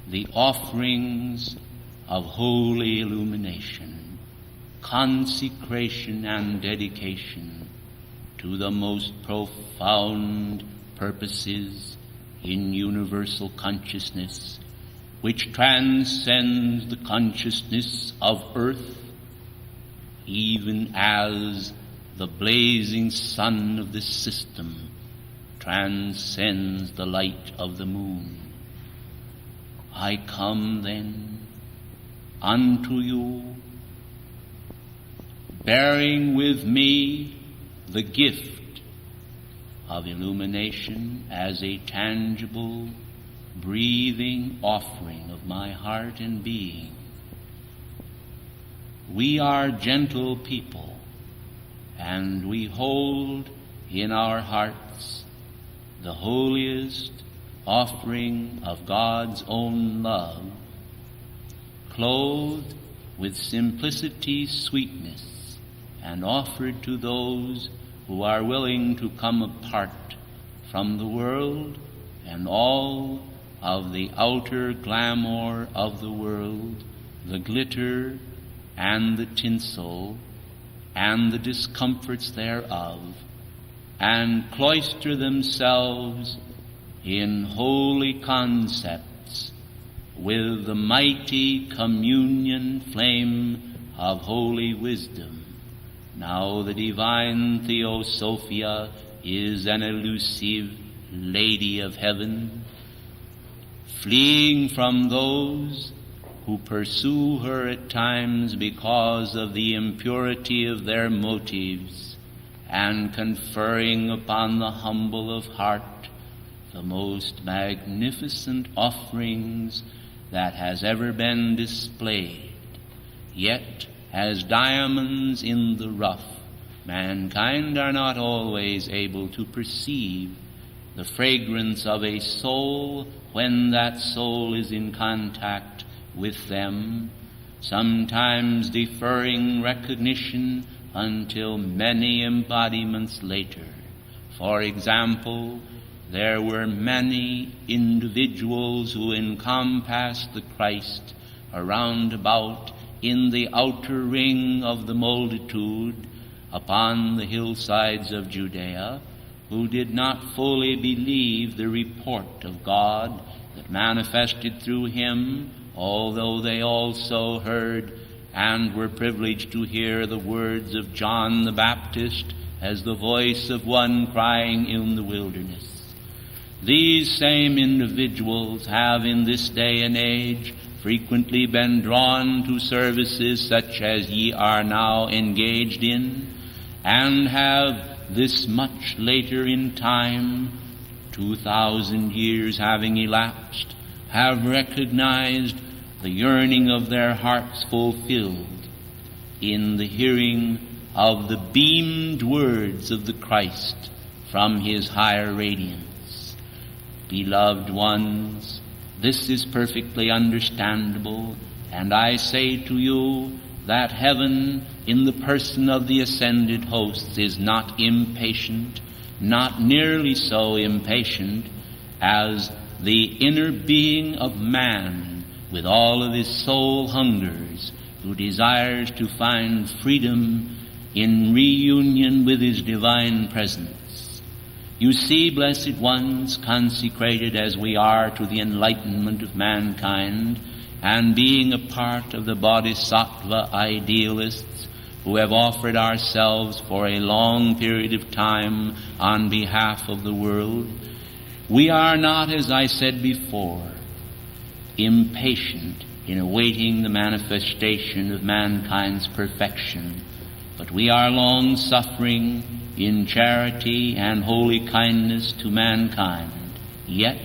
the offerings of holy illumination, consecration and dedication to the most profound purposes in universal consciousness, which transcends the consciousness of earth, even as the blazing sun of this system transcends the light of the moon. I come then unto you, bearing with me the gift of illumination as a tangible, breathing offering of my heart and being. We are gentle people, and we hold in our hearts the holiest offering of God's own love, clothed with simplicity, sweetness, and offered to those who are willing to come apart from the world and all of the outer glamour of the world, the glitter and the tinsel and the discomforts thereof, and cloister themselves in holy concepts with the mighty communion flame of holy wisdom. Now the divine Theosophia is an elusive lady of heaven, fleeing from those who pursue her at times because of the impurity of their motives, and conferring upon the humble of heart the most magnificent offerings that has ever been displayed. Yet, as diamonds in the rough, mankind are not always able to perceive the fragrance of a soul when that soul is in contact with them, sometimes deferring recognition until many embodiments later. For example, there were many individuals who encompassed the Christ around about in the outer ring of the multitude upon the hillsides of Judea, who did not fully believe the report of God that manifested through him, although they also heard and were privileged to hear the words of John the Baptist as the voice of one crying in the wilderness. These same individuals have in this day and age frequently been drawn to services such as ye are now engaged in, and have this much later in time, 2,000 years having elapsed, have recognized the yearning of their hearts fulfilled in the hearing of the beamed words of the Christ from his higher radiance. Beloved ones, this is perfectly understandable, and I say to you that heaven, in the person of the ascended hosts, is not impatient, not nearly so impatient as the inner being of man, with all of his soul hungers, who desires to find freedom in reunion with his divine presence. You see, blessed ones, consecrated as we are to the enlightenment of mankind, and being a part of the bodhisattva idealists who have offered ourselves for a long period of time on behalf of the world, we are not, as I said before, impatient in awaiting the manifestation of mankind's perfection, but we are long-suffering in charity and holy kindness to mankind. Yet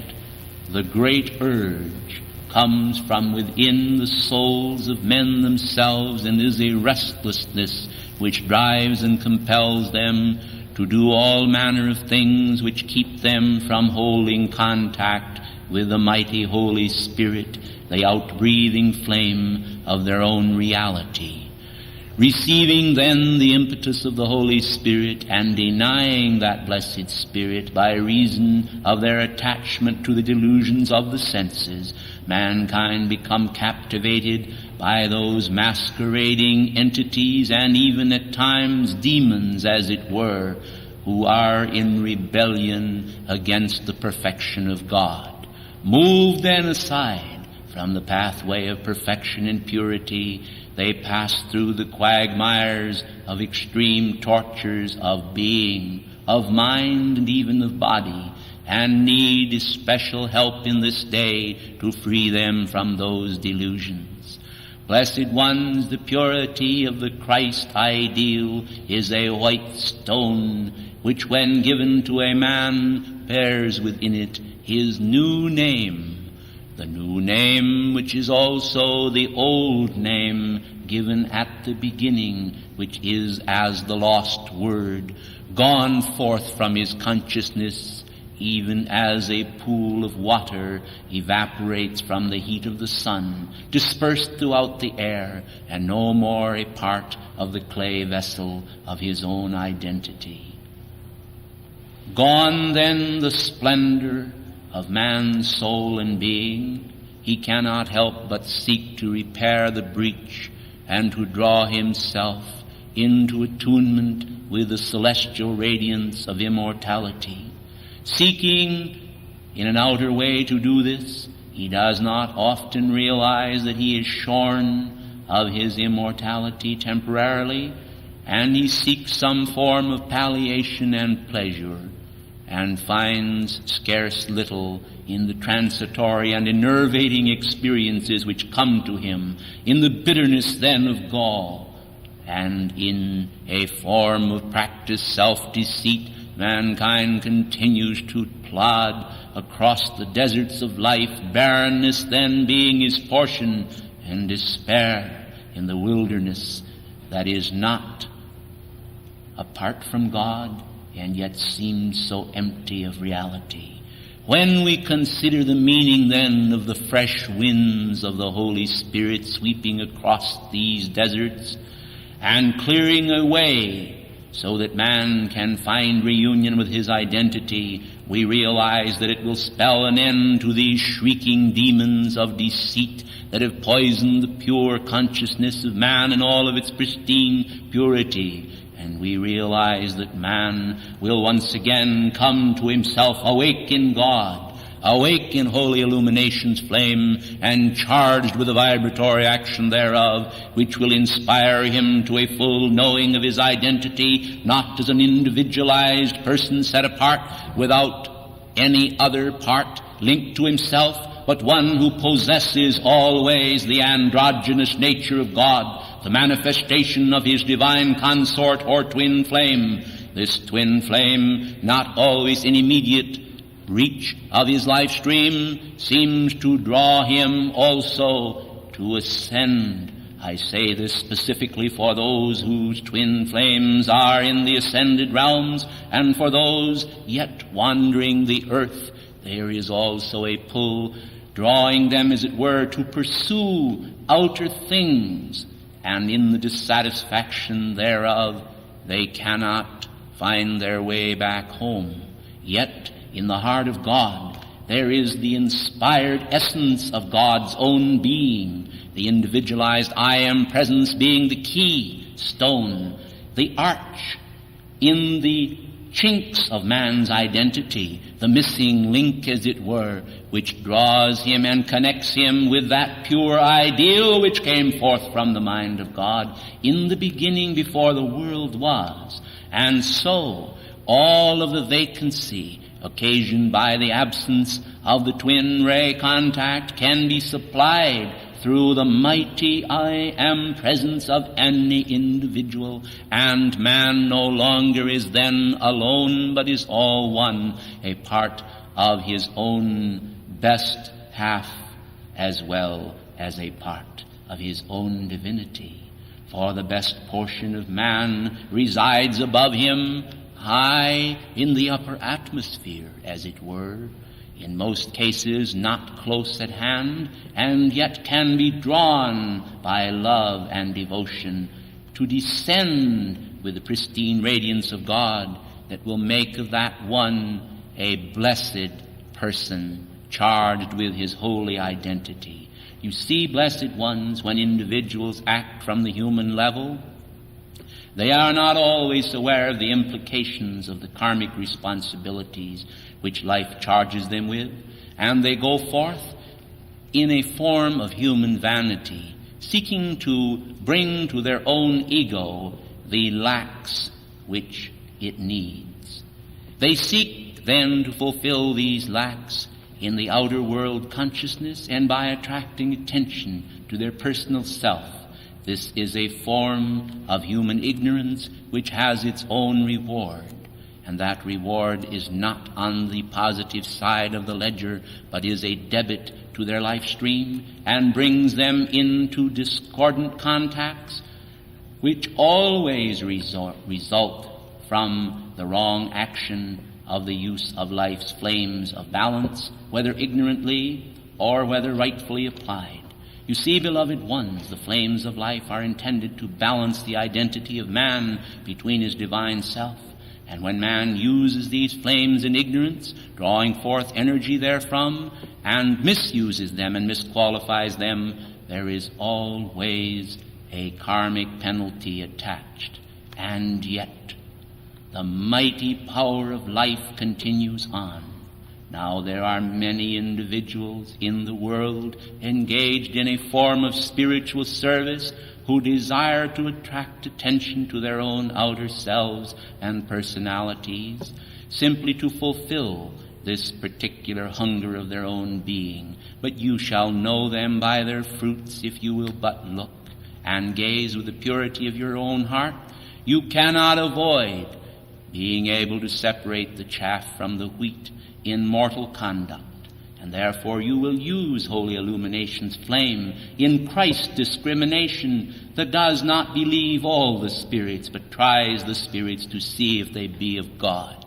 the great urge comes from within the souls of men themselves, and is a restlessness which drives and compels them to do all manner of things which keep them from holding contact with the mighty Holy Spirit, the outbreathing flame of their own reality. Receiving then the impetus of the Holy Spirit and denying that blessed Spirit by reason of their attachment to the delusions of the senses, mankind become captivated by those masquerading entities, and even at times demons, as it were, who are in rebellion against the perfection of God. Move then aside from the pathway of perfection and purity, they pass through the quagmires of extreme tortures of being, of mind, and even of body, and need especial help in this day to free them from those delusions. Blessed ones, the purity of the Christ ideal is a white stone, which when given to a man bears within it his new name, the new name which is also the old name given at the beginning, which is as the lost word, gone forth from his consciousness, even as a pool of water evaporates from the heat of the sun, dispersed throughout the air, and no more a part of the clay vessel of his own identity. Gone then the splendor of man's soul and being, he cannot help but seek to repair the breach and to draw himself into attunement with the celestial radiance of immortality. Seeking in an outer way to do this, he does not often realize that he is shorn of his immortality temporarily, and he seeks some form of palliation and pleasure, and finds scarce little in the transitory and enervating experiences which come to him, in the bitterness then of gall, and in a form of practiced self-deceit, mankind continues to plod across the deserts of life, barrenness then being his portion, and despair in the wilderness that is not apart from God, and yet seems so empty of reality. When we consider the meaning then of the fresh winds of the Holy Spirit sweeping across these deserts and clearing a way so that man can find reunion with his identity, we realize that it will spell an end to these shrieking demons of deceit that have poisoned the pure consciousness of man in all of its pristine purity. And we realize that man will once again come to himself, awake in God, awake in holy illumination's flame, and charged with the vibratory action thereof, which will inspire him to a full knowing of his identity, not as an individualized person set apart without any other part linked to himself, but one who possesses always the androgynous nature of God, the manifestation of his divine consort or twin flame. This twin flame, not always in immediate reach of his life stream, seems to draw him also to ascend. I say this specifically for those whose twin flames are in the ascended realms, and for those yet wandering the earth. There is also a pull, drawing them, as it were, to pursue outer things, and in the dissatisfaction thereof they cannot find their way back home. Yet in the heart of God there is the inspired essence of God's own being, the individualized I am presence being the key stone, the arch in the chinks of man's identity, the missing link, as it were, which draws him and connects him with that pure ideal which came forth from the mind of God in the beginning before the world was. And so all of the vacancy occasioned by the absence of the twin ray contact can be supplied through the mighty I am presence of any individual, and man no longer is then alone, but is all one, a part of his own best half as well as a part of his own divinity. For the best portion of man resides above him, high in the upper atmosphere, as it were, in most cases not close at hand, and yet can be drawn by love and devotion to descend with the pristine radiance of God that will make of that one a blessed person charged with his holy identity. You see, blessed ones, when individuals act from the human level, they are not always aware of the implications of the karmic responsibilities which life charges them with, and they go forth in a form of human vanity, seeking to bring to their own ego the lacks which it needs. They seek then to fulfill these lacks in the outer world consciousness and by attracting attention to their personal self. This is a form of human ignorance which has its own reward, and that reward is not on the positive side of the ledger, but is a debit to their life stream and brings them into discordant contacts which always result from the wrong action of the use of life's flames of balance, whether ignorantly or whether rightfully applied. You see, beloved ones, the flames of life are intended to balance the identity of man between his divine self. And when man uses these flames in ignorance, drawing forth energy therefrom, and misuses them and misqualifies them, there is always a karmic penalty attached. And yet, the mighty power of life continues on. Now there are many individuals in the world engaged in a form of spiritual service who desire to attract attention to their own outer selves and personalities, simply to fulfill this particular hunger of their own being. But you shall know them by their fruits if you will but look and gaze with the purity of your own heart. You cannot avoid being able to separate the chaff from the wheat in mortal conduct, and therefore you will use holy illumination's flame in Christ's discrimination that does not believe all the spirits, but tries the spirits to see if they be of God.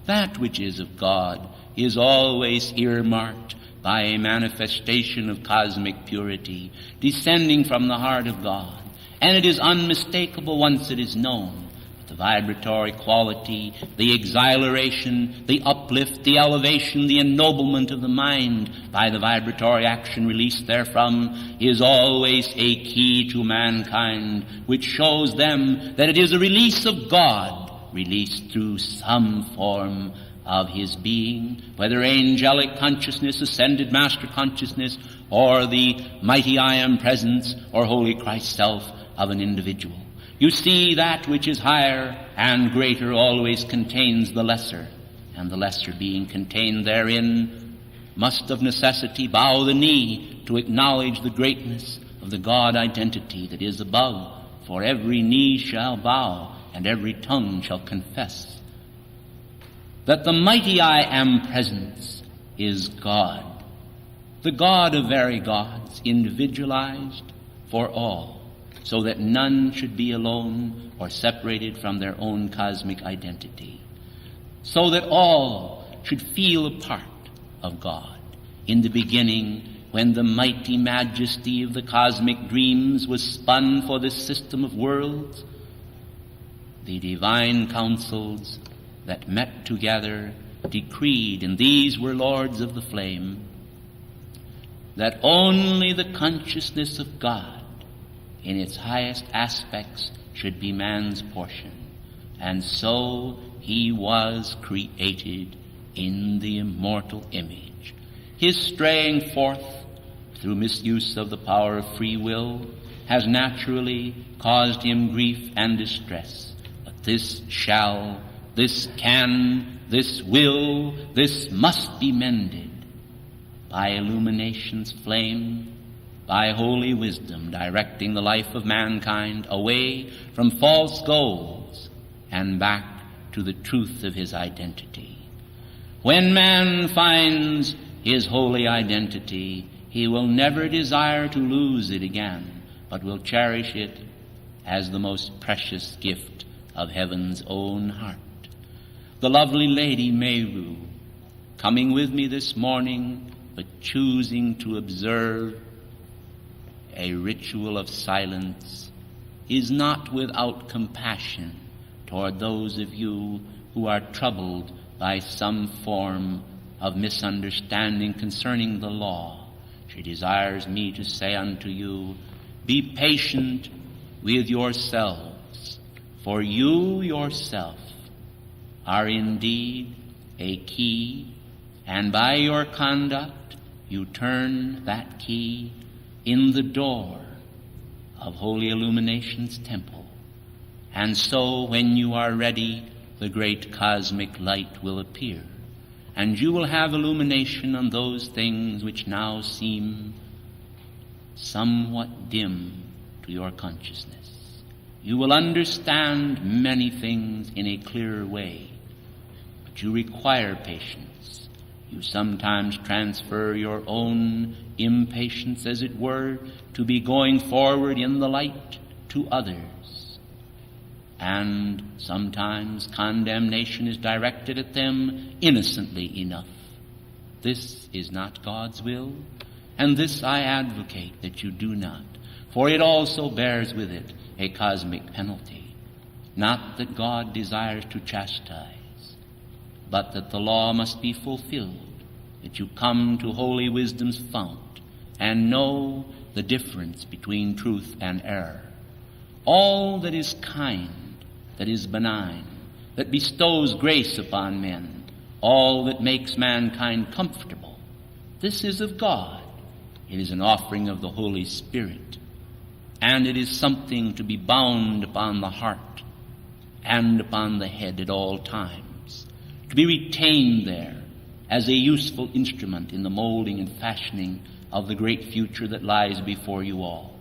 That which is of God is always earmarked by a manifestation of cosmic purity descending from the heart of God, and it is unmistakable once it is known. The vibratory quality, the exhilaration, the uplift, the elevation, the ennoblement of the mind by the vibratory action released therefrom is always a key to mankind, which shows them that it is a release of God, released through some form of his being, whether angelic consciousness, ascended master consciousness, or the mighty I am presence, or holy Christ self of an individual. You see, that which is higher and greater always contains the lesser, and the lesser being contained therein must of necessity bow the knee to acknowledge the greatness of the God identity that is above. For every knee shall bow, and every tongue shall confess that the mighty I am presence is God, the God of very gods, individualized for all, so that none should be alone or separated from their own cosmic identity, so that all should feel a part of God. In the beginning, when the mighty majesty of the cosmic dreams was spun for this system of worlds, the divine councils that met together decreed, and these were lords of the flame, that only the consciousness of God in its highest aspects should be man's portion. And so he was created in the immortal image. His straying forth through misuse of the power of free will has naturally caused him grief and distress. But this shall, this can, this will, this must be mended by illumination's flame, by holy wisdom directing the life of mankind away from false goals and back to the truth of his identity. When man finds his holy identity, he will never desire to lose it again, but will cherish it as the most precious gift of heaven's own heart. The lovely lady Meru, coming with me this morning, but choosing to observe a ritual of silence, is not without compassion toward those of you who are troubled by some form of misunderstanding concerning the law. She desires me to say unto you, be patient with yourselves, for you yourself are indeed a key, and by your conduct you turn that key in the door of Holy Illumination's temple. And so when you are ready, the great cosmic light will appear, and you will have illumination on those things which now seem somewhat dim to your consciousness. You will understand many things in a clearer way, but you require patience. You sometimes transfer your own impatience, as it were, to be going forward in the light to others. And sometimes condemnation is directed at them innocently enough. This is not God's will, and this I advocate that you do not, for it also bears with it a cosmic penalty. Not that God desires to chastise, but that the law must be fulfilled, that you come to holy wisdom's fount and know the difference between truth and error. All that is kind, that is benign, that bestows grace upon men, all that makes mankind comfortable, this is of God. It is an offering of the Holy Spirit, and it is something to be bound upon the heart and upon the head at all times, to be retained there as a useful instrument in the molding and fashioning of the great future that lies before you all.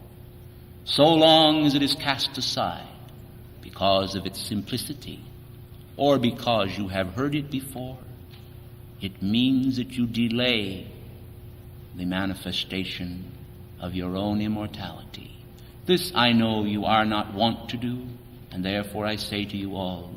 So long as it is cast aside because of its simplicity, or because you have heard it before, it means that you delay the manifestation of your own immortality. This I know you are not wont to do, and therefore I say to you all,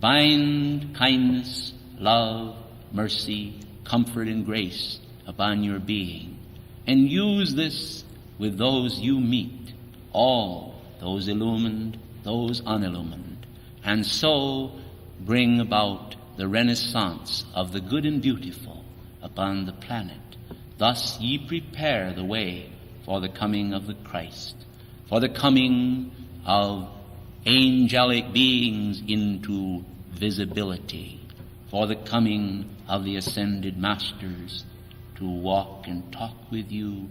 bind kindness, love, mercy, comfort, and grace upon your being, and use this with those you meet, all, those illumined, those unillumined, and so bring about the renaissance of the good and beautiful upon the planet. Thus ye prepare the way for the coming of the Christ, for the coming of angelic beings into visibility, for the coming of the ascended masters to walk and talk with you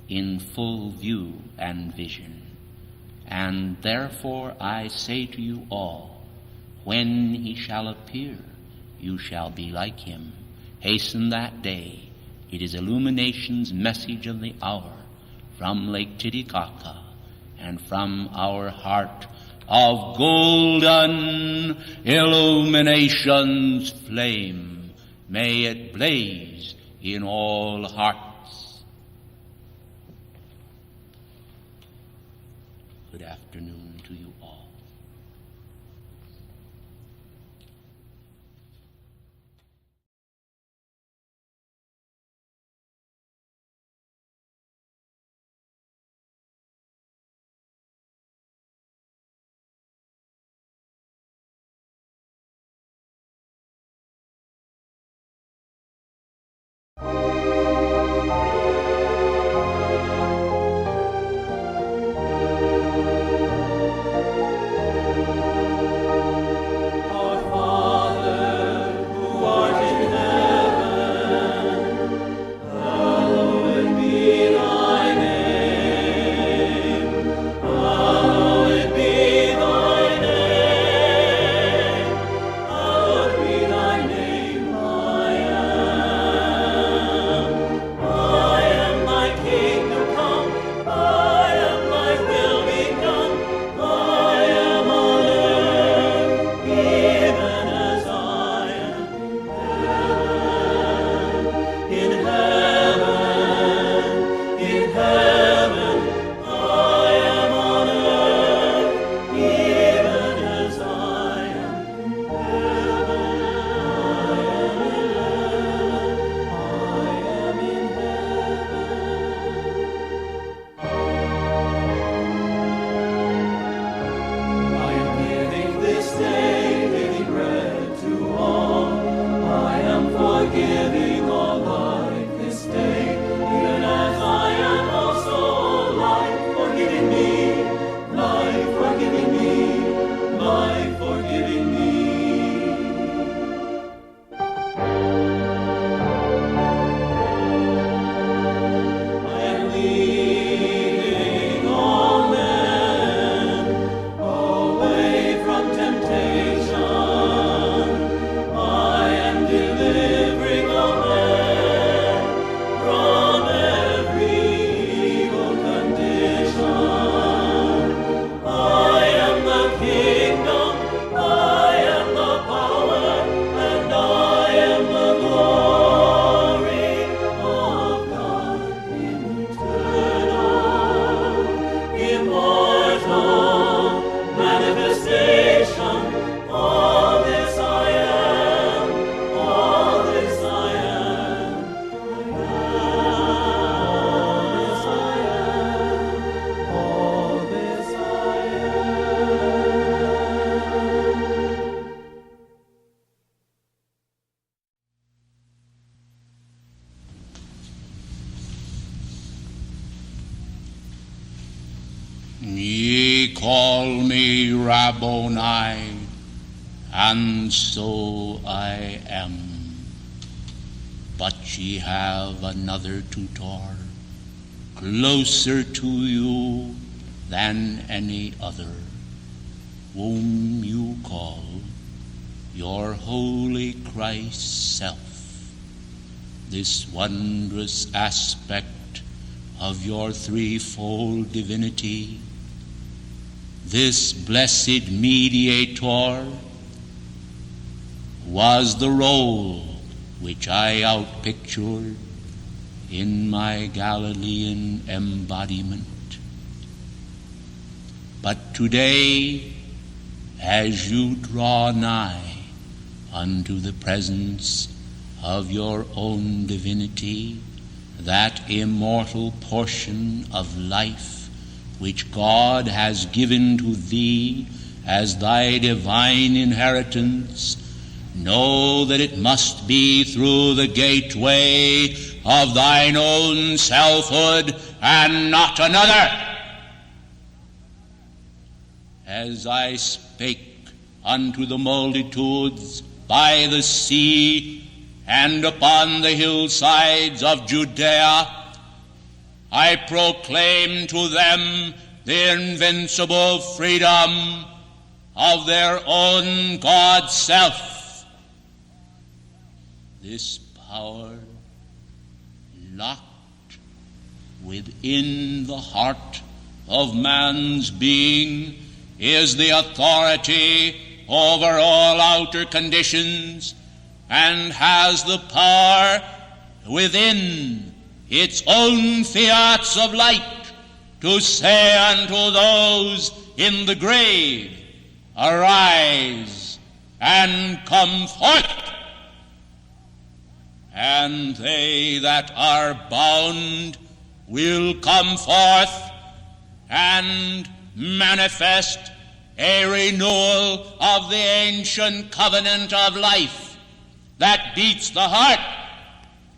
in full view and vision. And therefore I say to you all, when he shall appear, you shall be like him. Hasten that day. It is illumination's message of the hour from Lake Titicaca and from our heart of golden illumination's flame. May it blaze in all hearts. Good afternoon to you all. Rabboni, and so I am. But ye have another tutor, closer to you than any other, whom you call your holy Christ's self. This wondrous aspect of your threefold divinity, this blessed mediator, was the role which I outpictured in my Galilean embodiment. But today, as you draw nigh unto the presence of your own divinity, that immortal portion of life which God has given to thee as thy divine inheritance, know that it must be through the gateway of thine own selfhood and not another. As I spake unto the multitudes by the sea and upon the hillsides of Judea, I proclaim to them the invincible freedom of their own God's self. This power locked within the heart of man's being is the authority over all outer conditions, and has the power within its own fiats of light to say unto those in the grave, arise and come forth. And they that are bound will come forth and manifest a renewal of the ancient covenant of life that beats the heart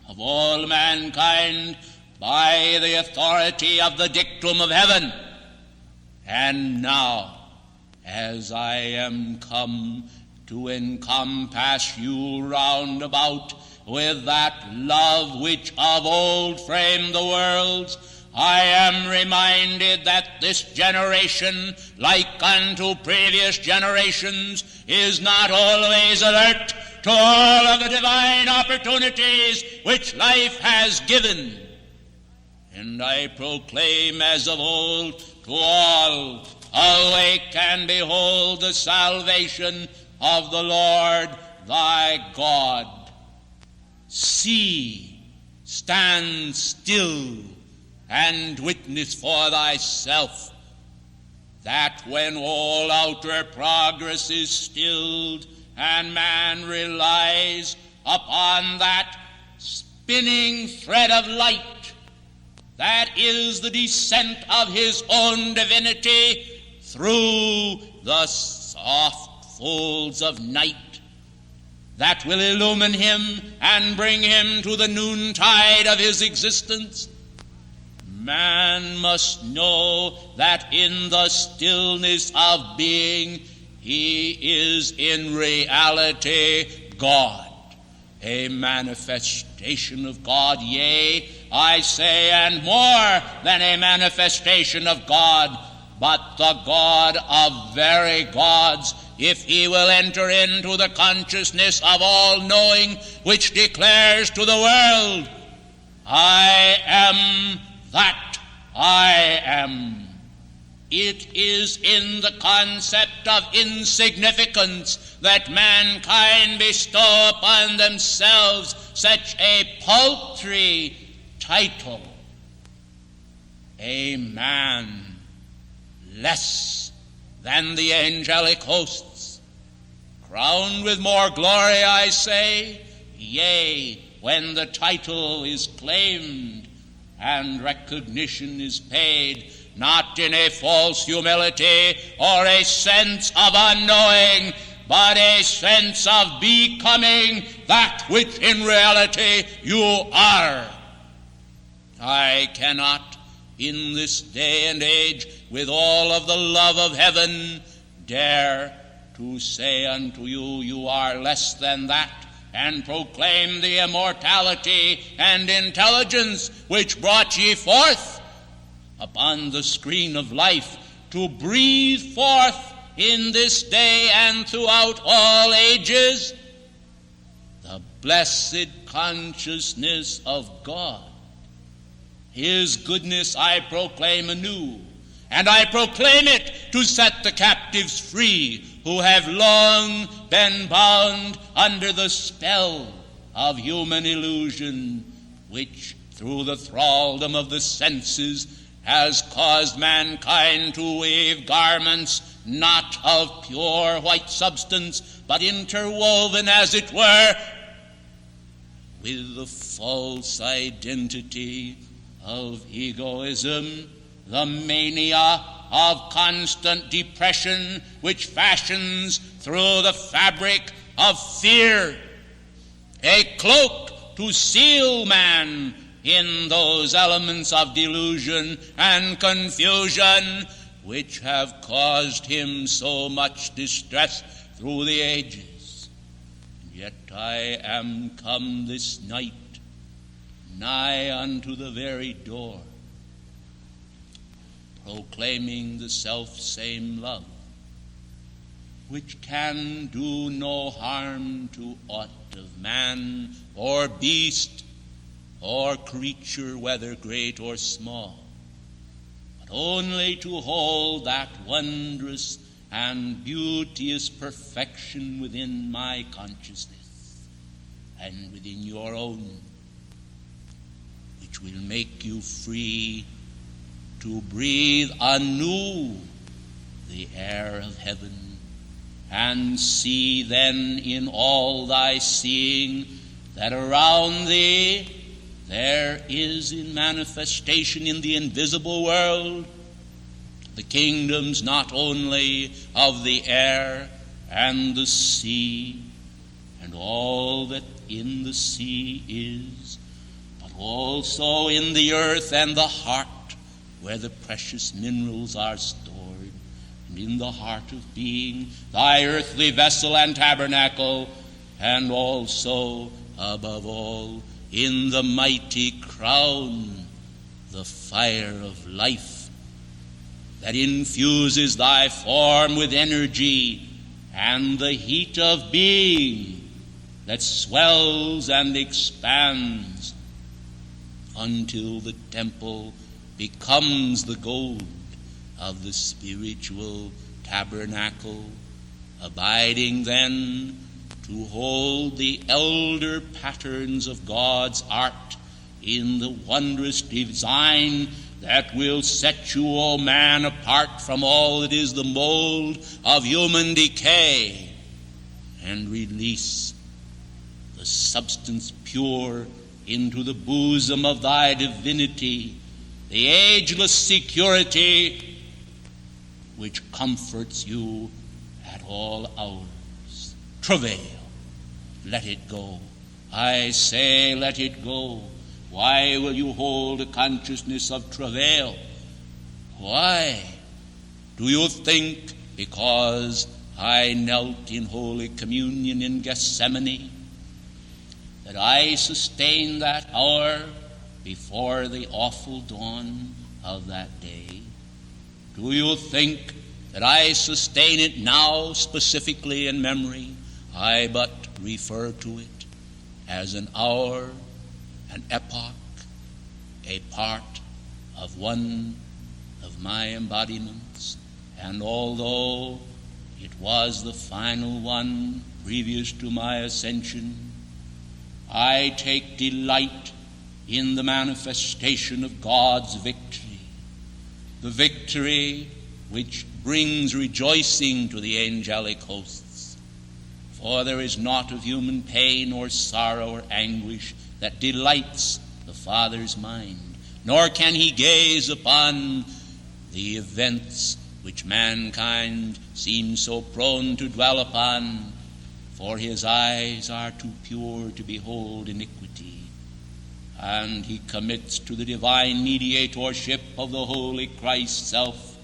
of all mankind by the authority of the dictum of heaven. And now, as I am come to encompass you round about with that love which of old framed the worlds, I am reminded that this generation, like unto previous generations, is not always alert to all of the divine opportunities which life has given. And I proclaim as of old to all, awake and behold the salvation of the Lord thy God. See, stand still, and witness for thyself that when all outer progress is stilled and man relies upon that spinning thread of light that is the descent of his own divinity through the soft folds of night, that will illumine him and bring him to the noontide of his existence, man must know that in the stillness of being he is in reality God, a manifestation of God, yea, I say, and more than a manifestation of God, but the God of very gods, if he will enter into the consciousness of all-knowing, which declares to the world, I am that I am. It is in the concept of insignificance that mankind bestow upon themselves such a paltry title, a man less than the angelic hosts, crowned with more glory, I say, yea, when the title is claimed and recognition is paid, not in a false humility or a sense of unknowing, but a sense of becoming that which in reality you are. I cannot, in this day and age, with all of the love of heaven, dare to say unto you, you are less than that, and proclaim the immortality and intelligence which brought ye forth upon the screen of life, to breathe forth in this day and throughout all ages the blessed consciousness of God. His goodness I proclaim anew, and I proclaim it to set the captives free who have long been bound under the spell of human illusion, which through the thraldom of the senses has caused mankind to weave garments not of pure white substance, but interwoven, as it were, with the false identity of egoism, the mania of constant depression which fashions through the fabric of fear a cloak to seal man in those elements of delusion and confusion which have caused him so much distress through the ages. Yet I am come this night nigh unto the very door, proclaiming the self-same love, which can do no harm to aught of man or beast or creature, whether great or small, but only to hold that wondrous and beauteous perfection within my consciousness and within your own, which will make you free to breathe anew the air of heaven, and see then in all thy seeing that around thee there is in manifestation in the invisible world the kingdoms not only of the air and the sea and all that in the sea is, but also in the earth and the heart, where the precious minerals are stored, and in the heart of being, thy earthly vessel and tabernacle, and also, above all, in the mighty crown, the fire of life that infuses thy form with energy, and the heat of being that swells and expands until the temple becomes the gold of the spiritual tabernacle, abiding then to hold the elder patterns of God's art in the wondrous design that will set you, O man, apart from all that is the mold of human decay, and release the substance pure into the bosom of thy divinity, the ageless security which comforts you at all hours. Travail, let it go. I say, let it go. Why will you hold a consciousness of travail? Why? Do you think because I knelt in Holy Communion in Gethsemane that I sustained that hour before the awful dawn of that day? Do you think that I sustain it now specifically in memory? I but refer to it as an hour, an epoch, a part of one of my embodiments. And although it was the final one previous to my ascension, I take delight in the manifestation of God's victory, the victory which brings rejoicing to the angelic hosts. For there is naught of human pain or sorrow or anguish that delights the Father's mind, nor can he gaze upon the events which mankind seems so prone to dwell upon, for his eyes are too pure to behold iniquity, and he commits to the divine mediatorship of the Holy Christ's self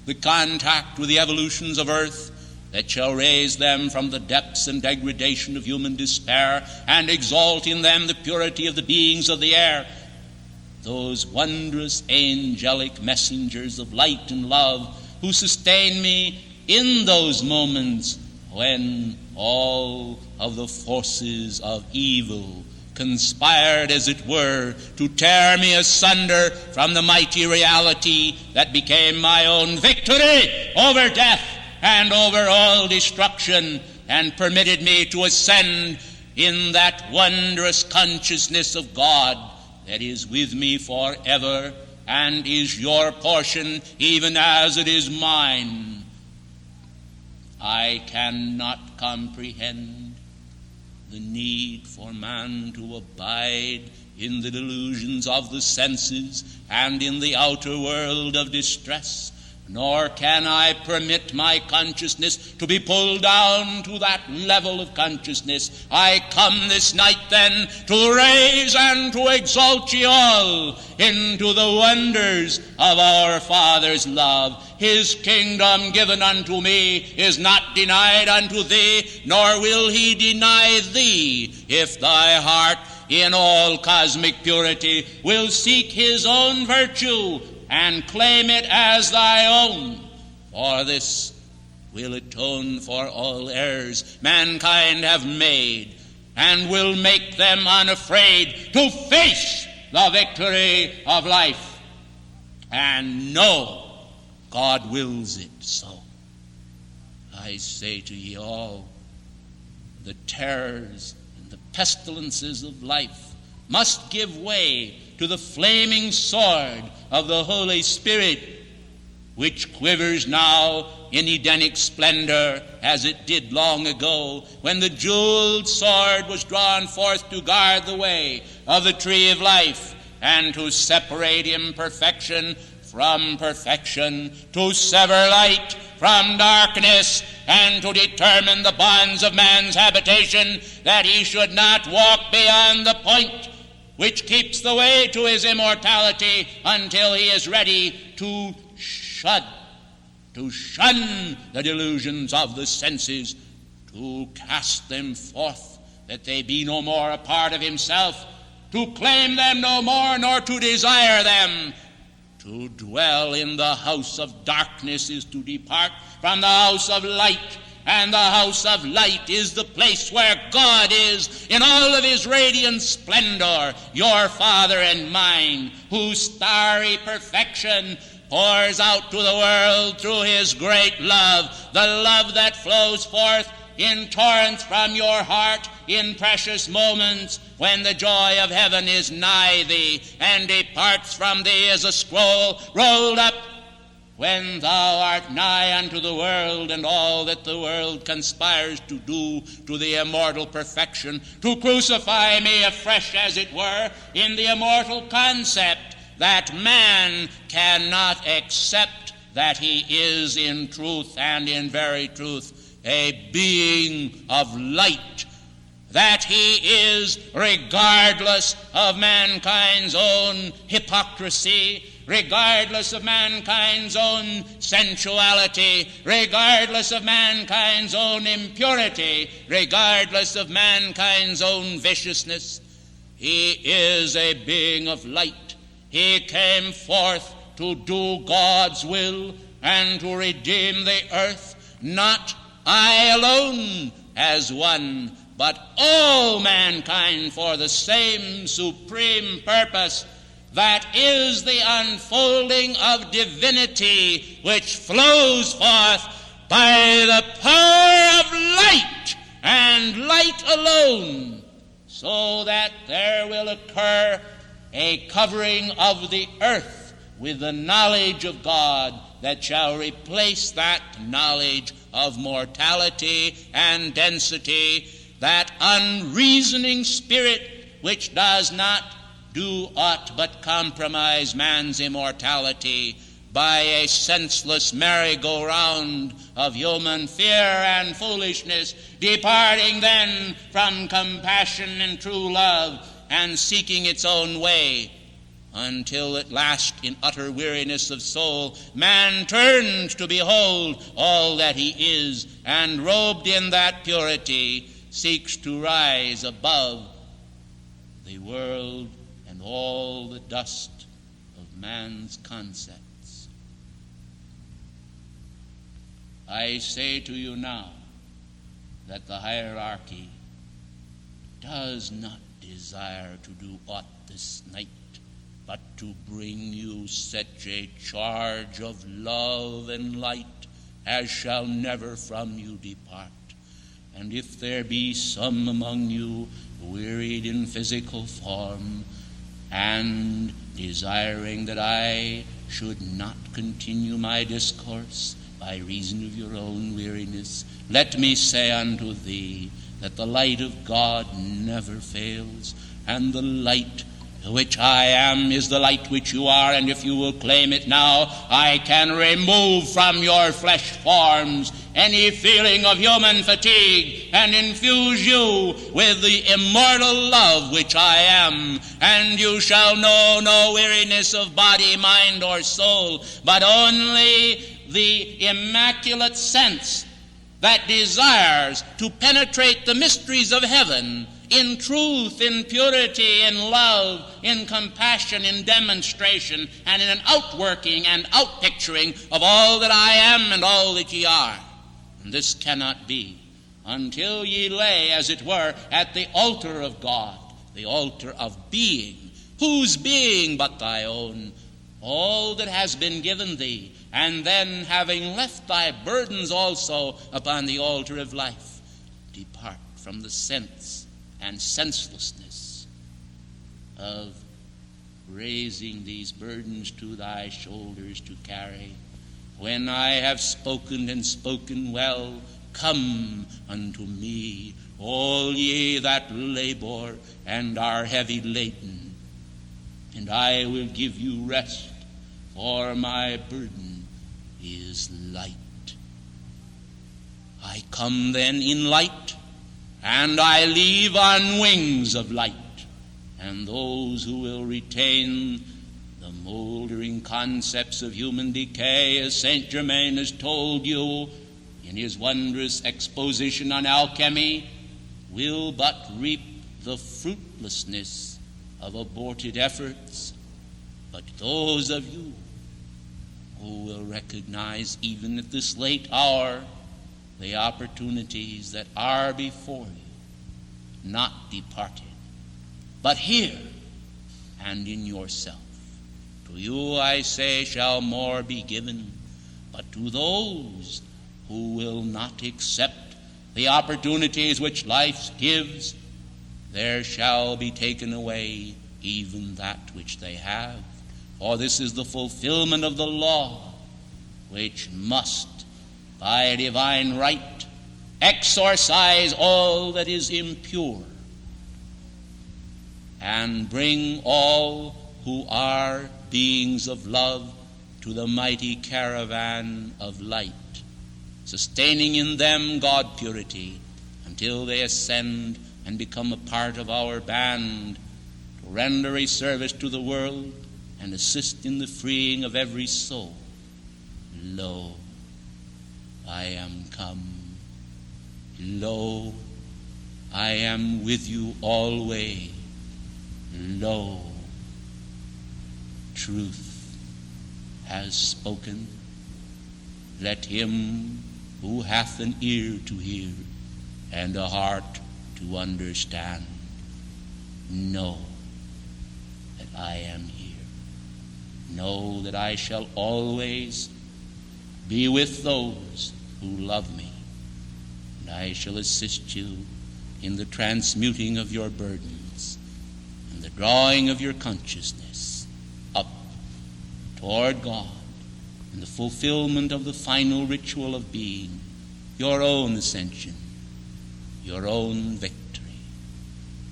the contact with the evolutions of earth, that shall raise them from the depths and degradation of human despair and exalt in them the purity of the beings of the air. Those wondrous angelic messengers of light and love who sustain me in those moments when all of the forces of evil conspired, as it were, to tear me asunder from the mighty reality that became my own victory over death and over all destruction, and permitted me to ascend in that wondrous consciousness of God that is with me forever and is your portion even as it is mine. I cannot comprehend the need for man to abide in the delusions of the senses and in the outer world of distress, nor can I permit my consciousness to be pulled down to that level of consciousness. I come this night then to raise and to exalt ye all into the wonders of our Father's love. His kingdom given unto me is not denied unto thee, nor will he deny thee, if thy heart in all cosmic purity will seek his own virtue and claim it as thy own. For this will atone for all errors mankind have made, and will make them unafraid to face the victory of life, and know God wills it so. I say to ye all, the terrors and the pestilences of life must give way to the flaming sword of the Holy Spirit, which quivers now in Edenic splendor as it did long ago, when the jeweled sword was drawn forth to guard the way of the tree of life, and to separate imperfection from perfection, to sever light from darkness, and to determine the bonds of man's habitation, that he should not walk beyond the point which keeps the way to his immortality until he is ready to shun the delusions of the senses, to cast them forth, that they be no more a part of himself, to claim them no more, nor to desire them. To dwell in the house of darkness is to depart from the house of light, and the house of light is the place where God is in all of his radiant splendor, your Father and mine, whose starry perfection pours out to the world through his great love, the love that flows forth in torrents from your heart in precious moments when the joy of heaven is nigh thee, and departs from thee as a scroll rolled up when thou art nigh unto the world and all that the world conspires to do to the immortal perfection, to crucify me afresh, as it were, in the immortal concept that man cannot accept that he is in truth and in very truth a being of light, that he is, regardless of mankind's own hypocrisy, regardless of mankind's own sensuality, regardless of mankind's own impurity, regardless of mankind's own viciousness, he is a being of light. He came forth to do God's will and to redeem the earth, not I alone as one, but all mankind for the same supreme purpose, that is the unfolding of divinity which flows forth by the power of light and light alone, so that there will occur a covering of the earth with the knowledge of God that shall replace that knowledge of mortality and density, that unreasoning spirit which does not do aught but compromise man's immortality by a senseless merry-go-round of human fear and foolishness, departing then from compassion and true love and seeking its own way. until at last in utter weariness of soul man turns to behold all that he is, and robed in that purity seeks to rise above the world and all the dust of man's concepts. I say to you now that the hierarchy does not desire to do aught this night but to bring you such a charge of love and light as shall never from you depart. And if there be some among you wearied in physical form, and desiring that I should not continue my discourse by reason of your own weariness, let me say unto thee that the light of God never fails, and the light which I am is the light which you are, and if you will claim it now, I can remove from your flesh forms any feeling of human fatigue and infuse you with the immortal love which I am, and you shall know no weariness of body, mind, or soul, but only the immaculate sense that desires to penetrate the mysteries of heaven in truth, in purity, in love, in compassion, in demonstration, and in an outworking and outpicturing of all that I am and all that ye are. And this cannot be until ye lay, as it were, at the altar of God, the altar of being, whose being but thy own, all that has been given thee, and then, having left thy burdens also upon the altar of life, depart from the sense and senselessness of raising these burdens to thy shoulders to carry. When I have spoken and spoken well, come unto me, all ye that labor and are heavy laden, and I will give you rest, for my burden is light. I come then in light, and I leave on wings of light, and those who will retain the moldering concepts of human decay, as St. Germain has told you in his wondrous exposition on alchemy, will but reap the fruitlessness of aborted efforts. But those of you who will recognize, even at this late hour, the opportunities that are before you, not departed, but here and in yourself. To you, I say, shall more be given, but to those who will not accept the opportunities which life gives, there shall be taken away even that which they have. For this is the fulfillment of the law, which must, by divine right, exorcise all that is impure, and bring all who are beings of love to the mighty caravan of light, sustaining in them God purity until they ascend and become a part of our band to render a service to the world and assist in the freeing of every soul. Lo, I am come. Lo, I am with you always. Lo, truth has spoken. Let him who hath an ear to hear and a heart to understand know that I am here. Know that I shall always be with those who love me, and I shall assist you in the transmuting of your burdens and the drawing of your consciousness up toward God and the fulfillment of the final ritual of being, your own ascension, your own victory.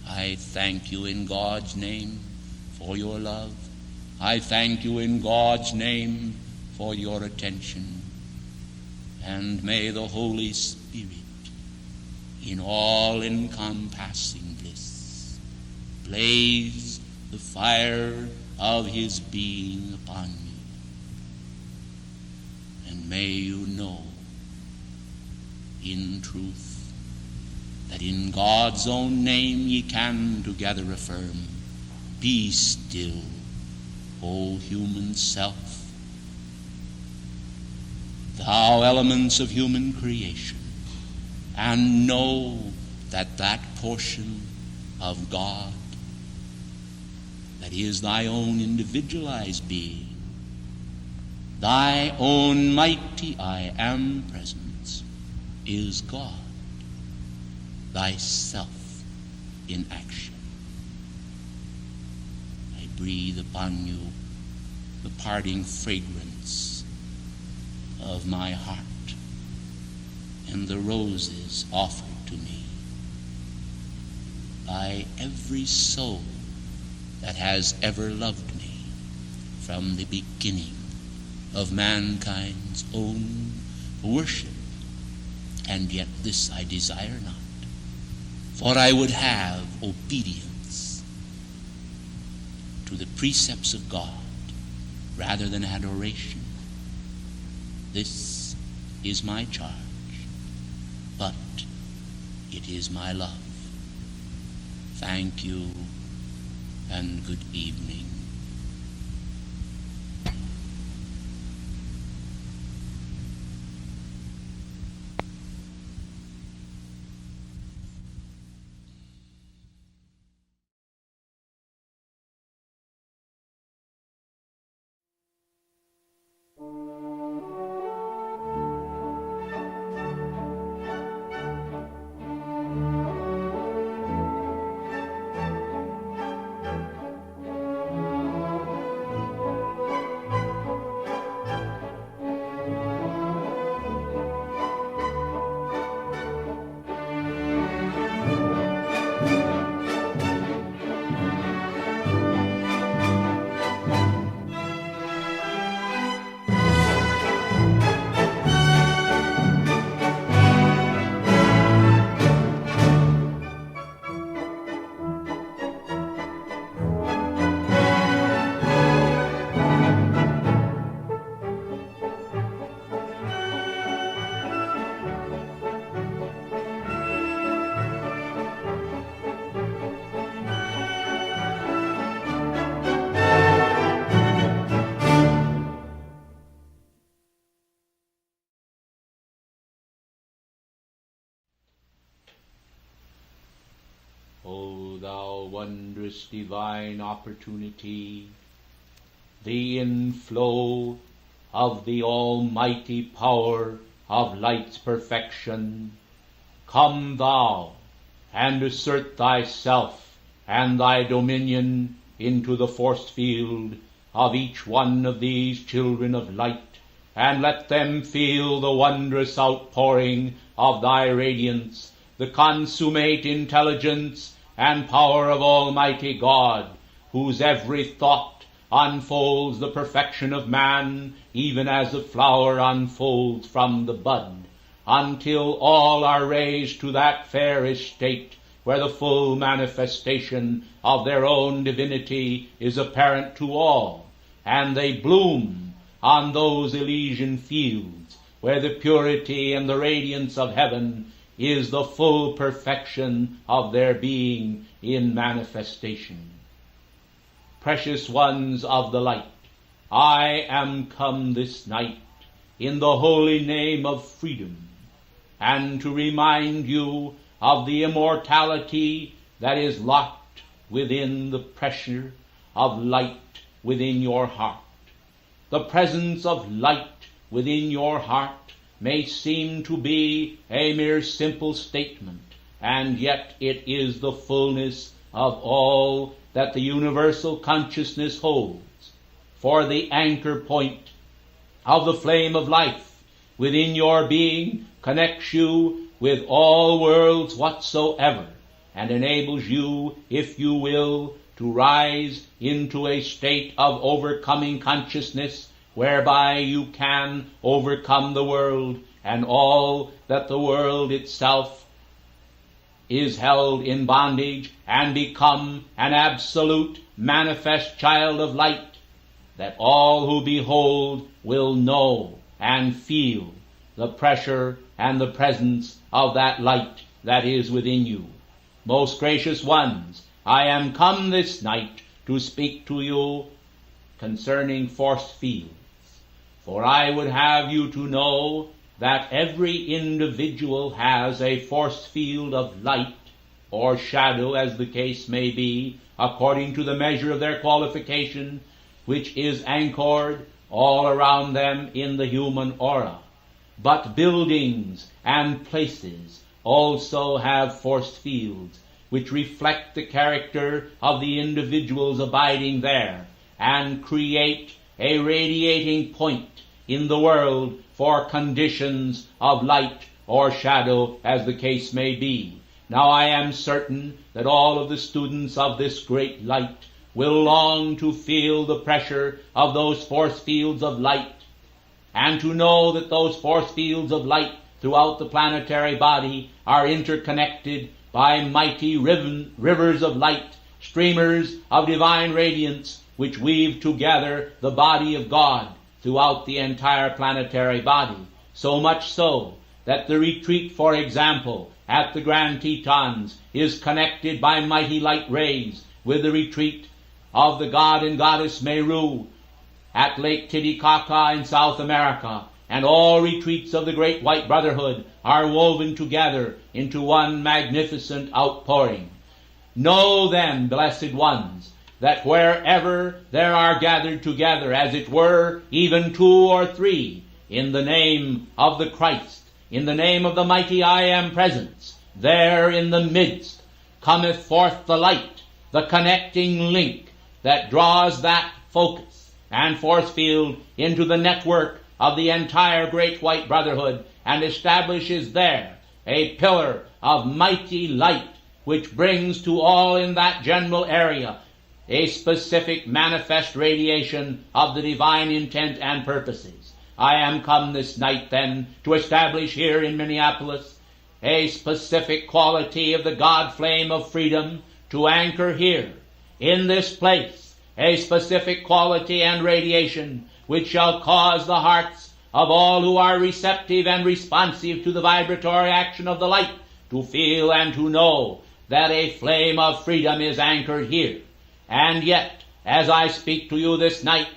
I thank you in God's name for your love. I thank you in God's name for your attention. And may the Holy Spirit, in all-encompassing bliss, blaze the fire of his being upon you. And may you know in truth that in God's own name ye can together affirm, be still, O human self, thou elements of human creation, and know that that portion of God that is thy own individualized being, thy own mighty I am presence, is God, thyself in action. I breathe upon you the parting fragrance of my heart and the roses offered to me by every soul that has ever loved me from the beginning of mankind's own worship. And yet this I desire not, for I would have obedience to the precepts of God rather than adoration. This is my charge, but it is my love. Thank you, and good evening. O thou wondrous divine opportunity, the inflow of the almighty power of light's perfection, come thou and assert thyself and thy dominion into the force field of each one of these children of light, and let them feel the wondrous outpouring of thy radiance, the consummate intelligence and power of Almighty God, whose every thought unfolds the perfection of man, even as the flower unfolds from the bud, until all are raised to that fair estate where the full manifestation of their own divinity is apparent to all, and they bloom on those Elysian fields where the purity and the radiance of heaven is the full perfection of their being in manifestation. Precious ones of the light, I am come this night in the holy name of freedom, and to remind you of the immortality that is locked within the pressure of light within your heart. The presence of light within your heart may seem to be a mere simple statement, and yet it is the fullness of all that the universal consciousness holds. For the anchor point of the flame of life within your being connects you with all worlds whatsoever, and enables you, if you will, to rise into a state of overcoming consciousness, whereby you can overcome the world and all that the world itself is held in bondage and become an absolute manifest child of light, that all who behold will know and feel the pressure and the presence of that light that is within you. Most gracious ones, I am come this night to speak to you concerning force fields, for I would have you to know that every individual has a force field of light or shadow, as the case may be, according to the measure of their qualification, which is anchored all around them in the human aura. But buildings and places also have force fields, which reflect the character of the individuals abiding there, and create a radiating point in the world for conditions of light or shadow, as the case may be. Now I am certain that all of the students of this great light will long to feel the pressure of those force fields of light, and to know that those force fields of light throughout the planetary body are interconnected by mighty rivers of light, streamers of divine radiance, which weave together the body of God throughout the entire planetary body. So much so that the retreat, for example, at the Grand Tetons is connected by mighty light rays with the retreat of the god and goddess Meru at Lake Titicaca in South America, and all retreats of the Great White Brotherhood are woven together into one magnificent outpouring. Know then, blessed ones, that wherever there are gathered together, as it were, even 2 or 3, in the name of the Christ, in the name of the mighty I Am Presence, there in the midst cometh forth the light, the connecting link that draws that focus and force field into the network of the entire Great White Brotherhood, and establishes there a pillar of mighty light, which brings to all in that general area a specific manifest radiation of the divine intent and purposes. I am come this night then to establish here in Minneapolis a specific quality of the God flame of freedom, to anchor here in this place a specific quality and radiation which shall cause the hearts of all who are receptive and responsive to the vibratory action of the light to feel and to know that a flame of freedom is anchored here. And yet, as I speak to you this night,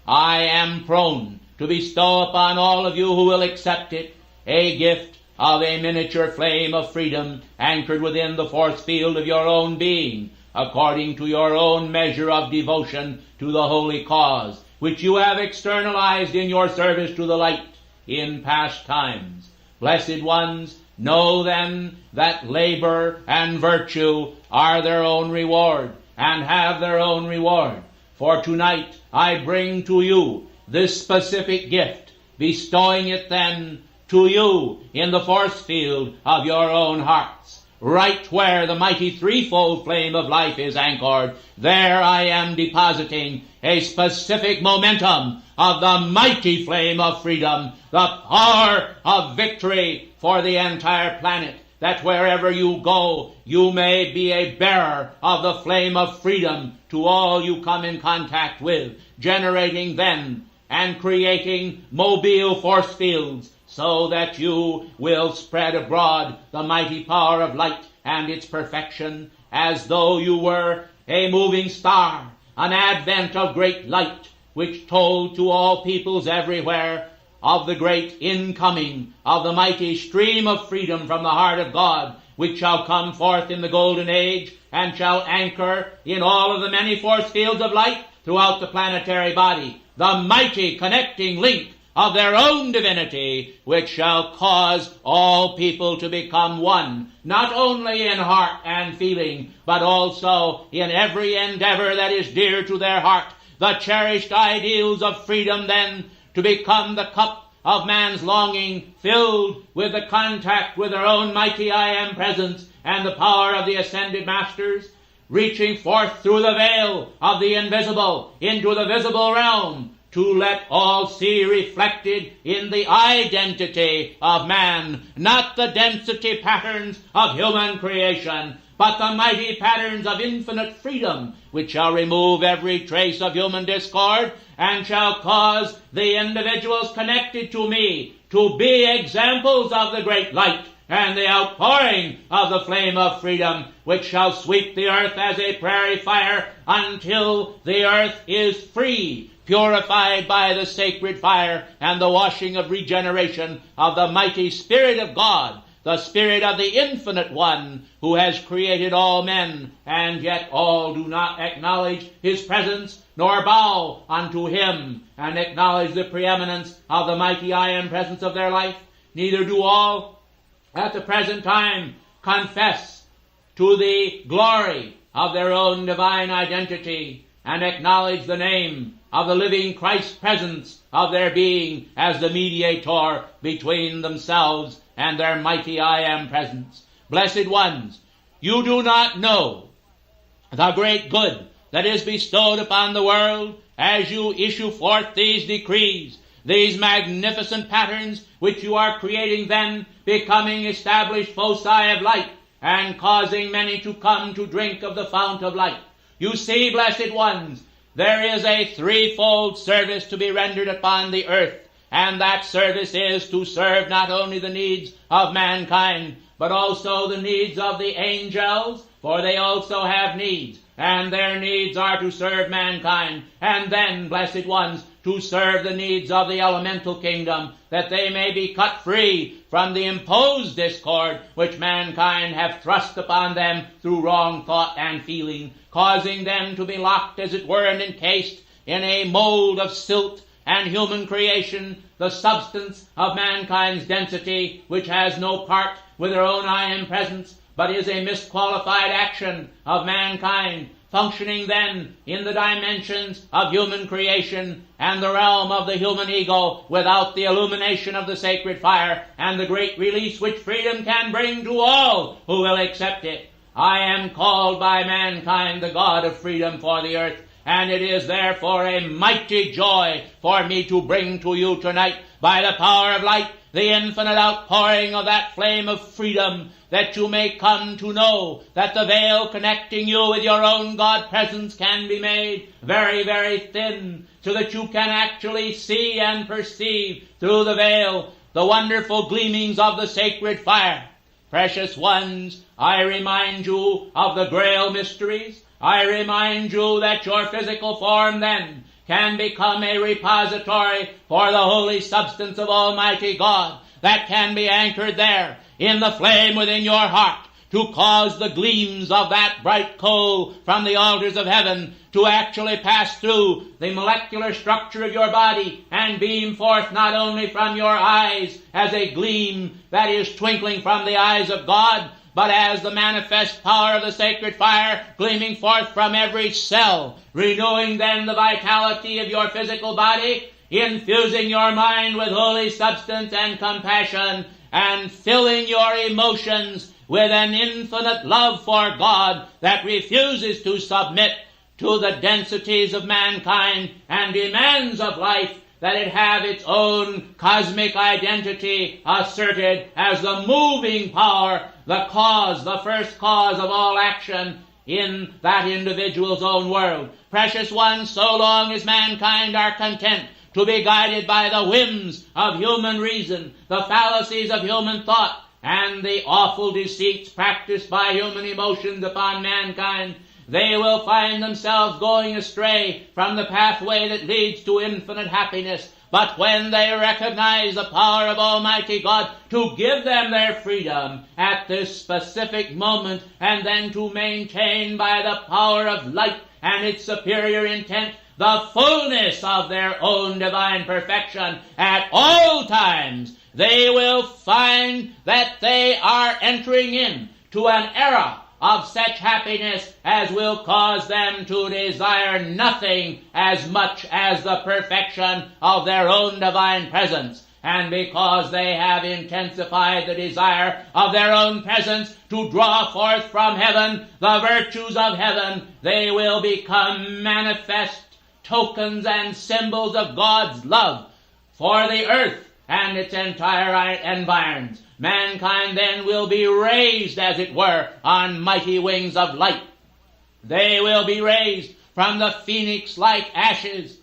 I am prone to bestow upon all of you who will accept it a gift of a miniature flame of freedom anchored within the force field of your own being, according to your own measure of devotion to the holy cause, which you have externalized in your service to the light in past times. Blessed ones, know then that labor and virtue are their own reward, and have their own reward. For tonight I bring to you this specific gift, bestowing it then to you in the force field of your own hearts. Right where the mighty threefold flame of life is anchored, there I am depositing a specific momentum of the mighty flame of freedom, the power of victory for the entire planet, that wherever you go, you may be a bearer of the flame of freedom to all you come in contact with, generating then and creating mobile force fields, so that you will spread abroad the mighty power of light and its perfection, as though you were a moving star, an advent of great light, which told to all peoples everywhere of the great incoming of the mighty stream of freedom from the heart of God, which shall come forth in the golden age, and shall anchor in all of the many force fields of light throughout the planetary body, the mighty connecting link of their own divinity, which shall cause all people to become one, not only in heart and feeling, but also in every endeavor that is dear to their heart, the cherished ideals of freedom then to become the cup of man's longing, filled with the contact with their own mighty I Am Presence and the power of the ascended masters, reaching forth through the veil of the invisible into the visible realm, to let all see reflected in the identity of man, not the density patterns of human creation, but the mighty patterns of infinite freedom, which shall remove every trace of human discord, and shall cause the individuals connected to me to be examples of the great light and the outpouring of the flame of freedom, which shall sweep the earth as a prairie fire until the earth is free, purified by the sacred fire and the washing of regeneration of the mighty Spirit of God, the Spirit of the Infinite One, who has created all men, and yet all do not acknowledge his presence, nor bow unto him, and acknowledge the preeminence of the mighty I Am presence of their life. Neither do all at the present time confess to the glory of their own divine identity, and acknowledge the name of the living Christ presence of their being as the mediator between themselves and their mighty I Am presence. Blessed ones, you do not know the great good that is bestowed upon the world as you issue forth these decrees, these magnificent patterns which you are creating, then becoming established foci of light, and causing many to come to drink of the fount of light. You see, blessed ones, there is a threefold service to be rendered upon the earth, and that service is to serve not only the needs of mankind, but also the needs of the angels, for they also have needs, and their needs are to serve mankind, and then, blessed ones, to serve the needs of the elemental kingdom, that they may be cut free from the imposed discord which mankind have thrust upon them through wrong thought and feeling, causing them to be locked, as it were, and encased in a mold of silt and human creation, the substance of mankind's density, which has no part with their own I Am presence, but is a misqualified action of mankind, functioning then in the dimensions of human creation and the realm of the human ego, without the illumination of the sacred fire and the great release which freedom can bring to all who will accept it. I am called by mankind the God of freedom for the earth, and it is therefore a mighty joy for me to bring to you tonight, by the power of light, the infinite outpouring of that flame of freedom, that you may come to know that the veil connecting you with your own God presence can be made very, very thin, so that you can actually see and perceive through the veil the wonderful gleamings of the sacred fire. Precious ones, I remind you of the Grail mysteries. I remind you that your physical form then can become a repository for the holy substance of Almighty God, that can be anchored there in the flame within your heart, to cause the gleams of that bright coal from the altars of heaven to actually pass through the molecular structure of your body and beam forth not only from your eyes as a gleam that is twinkling from the eyes of God, but as the manifest power of the sacred fire gleaming forth from every cell, renewing then the vitality of your physical body, infusing your mind with holy substance and compassion, and filling your emotions with an infinite love for God that refuses to submit to the densities of mankind and demands of life that it have its own cosmic identity asserted as the moving power, the cause, the first cause of all action in that individual's own world. Precious ones, so long as mankind are content to be guided by the whims of human reason, the fallacies of human thought, and the awful deceits practiced by human emotions upon mankind, they will find themselves going astray from the pathway that leads to infinite happiness. But when they recognize the power of Almighty God to give them their freedom at this specific moment, and then to maintain by the power of light and its superior intent the fullness of their own divine perfection at all times, they will find that they are entering in to an era of such happiness as will cause them to desire nothing as much as the perfection of their own divine presence. And because they have intensified the desire of their own presence to draw forth from heaven the virtues of heaven, they will become manifest tokens and symbols of God's love for the earth and its entire environs. Mankind then will be raised, as it were, on mighty wings of light. They will be raised from the phoenix-like ashes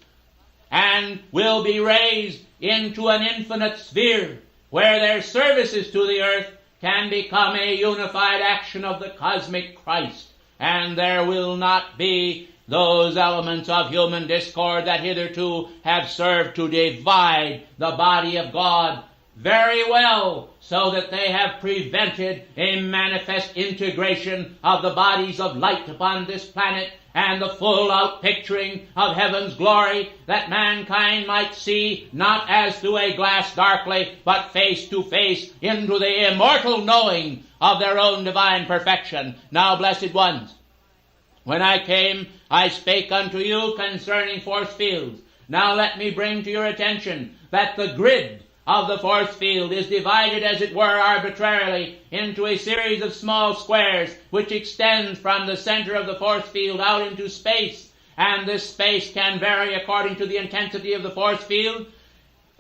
and will be raised into an infinite sphere where their services to the earth can become a unified action of the cosmic Christ, and there will not be those elements of human discord that hitherto have served to divide the body of God very well, so that they have prevented a manifest integration of the bodies of light upon this planet and the full outpicturing of heaven's glory, that mankind might see not as through a glass darkly, but face to face into the immortal knowing of their own divine perfection. Now, blessed ones, when I came, I spake unto you concerning force fields. Now let me bring to your attention that the grid of the force field is divided, as it were, arbitrarily into a series of small squares which extends from the center of the force field out into space. And this space can vary according to the intensity of the force field.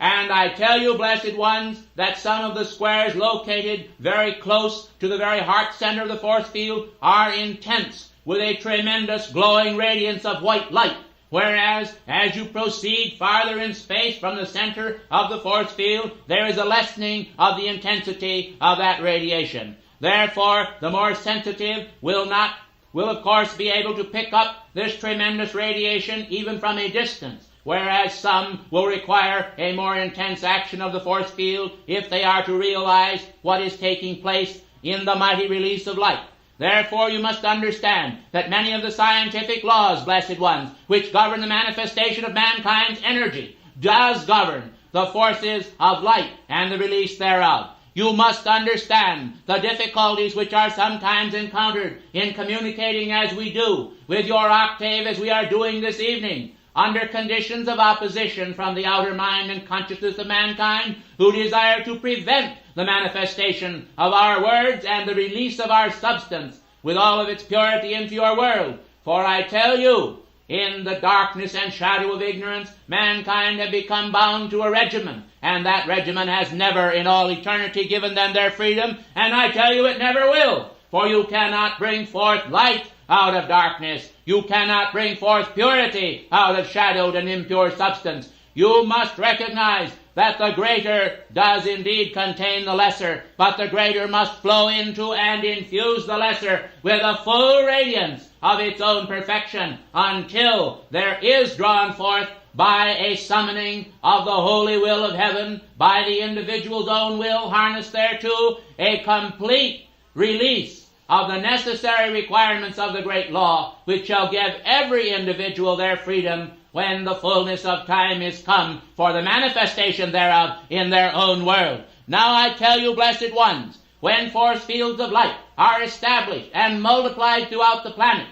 And I tell you, blessed ones, that some of the squares located very close to the very heart center of the force field are intense with a tremendous glowing radiance of white light, whereas as you proceed farther in space from the center of the force field, there is a lessening of the intensity of that radiation. Therefore, the more sensitive will of course be able to pick up this tremendous radiation even from a distance, whereas some will require a more intense action of the force field if they are to realize what is taking place in the mighty release of light. Therefore, you must understand that many of the scientific laws, blessed ones, which govern the manifestation of mankind's energy, does govern the forces of light and the release thereof. You must understand the difficulties which are sometimes encountered in communicating as we do with your octave as we are doing this evening, under conditions of opposition from the outer mind and consciousness of mankind, who desire to prevent the manifestation of our words and the release of our substance with all of its purity into your world. For I tell you, in the darkness and shadow of ignorance, mankind have become bound to a regimen, and that regimen has never in all eternity given them their freedom, and I tell you it never will. For you cannot bring forth light out of darkness. You cannot bring forth purity out of shadowed and impure substance. You must recognize that the greater does indeed contain the lesser, but the greater must flow into and infuse the lesser with a full radiance of its own perfection until there is drawn forth by a summoning of the holy will of heaven, by the individual's own will harnessed thereto, a complete release of the necessary requirements of the great law, which shall give every individual their freedom when the fullness of time is come for the manifestation thereof in their own world. Now I tell you, blessed ones, when force fields of light are established and multiplied throughout the planet,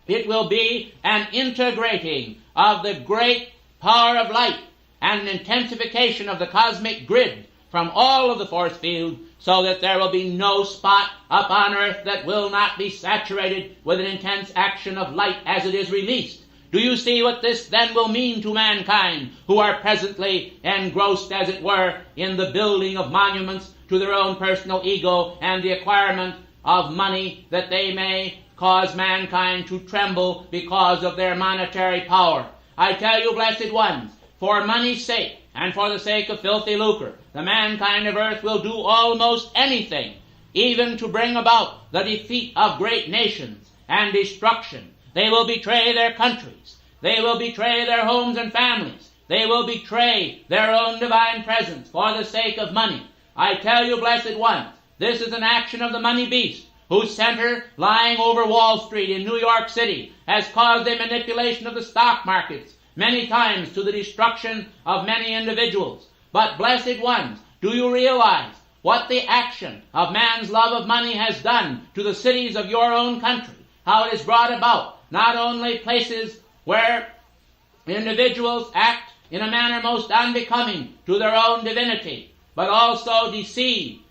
it will be an integrating of the great power of light and an intensification of the cosmic grid from all of the force field, so that there will be no spot upon earth that will not be saturated with an intense action of light as it is released. Do you see what this then will mean to mankind, who are presently engrossed, as it were, in the building of monuments to their own personal ego and the acquirement of money, that they may cause mankind to tremble because of their monetary power? I tell you, blessed ones, for money's sake and for the sake of filthy lucre, the mankind of earth will do almost anything, even to bring about the defeat of great nations and destruction. They will betray their countries. They will betray their homes and families. They will betray their own divine presence for the sake of money. I tell you, blessed ones, this is an action of the money beast, whose center, lying over Wall Street in New York City, has caused a manipulation of the stock markets many times to the destruction of many individuals. But, blessed ones, do you realize what the action of man's love of money has done to the cities of your own country? How it has brought about not only places where individuals act in a manner most unbecoming to their own divinity, but also deceive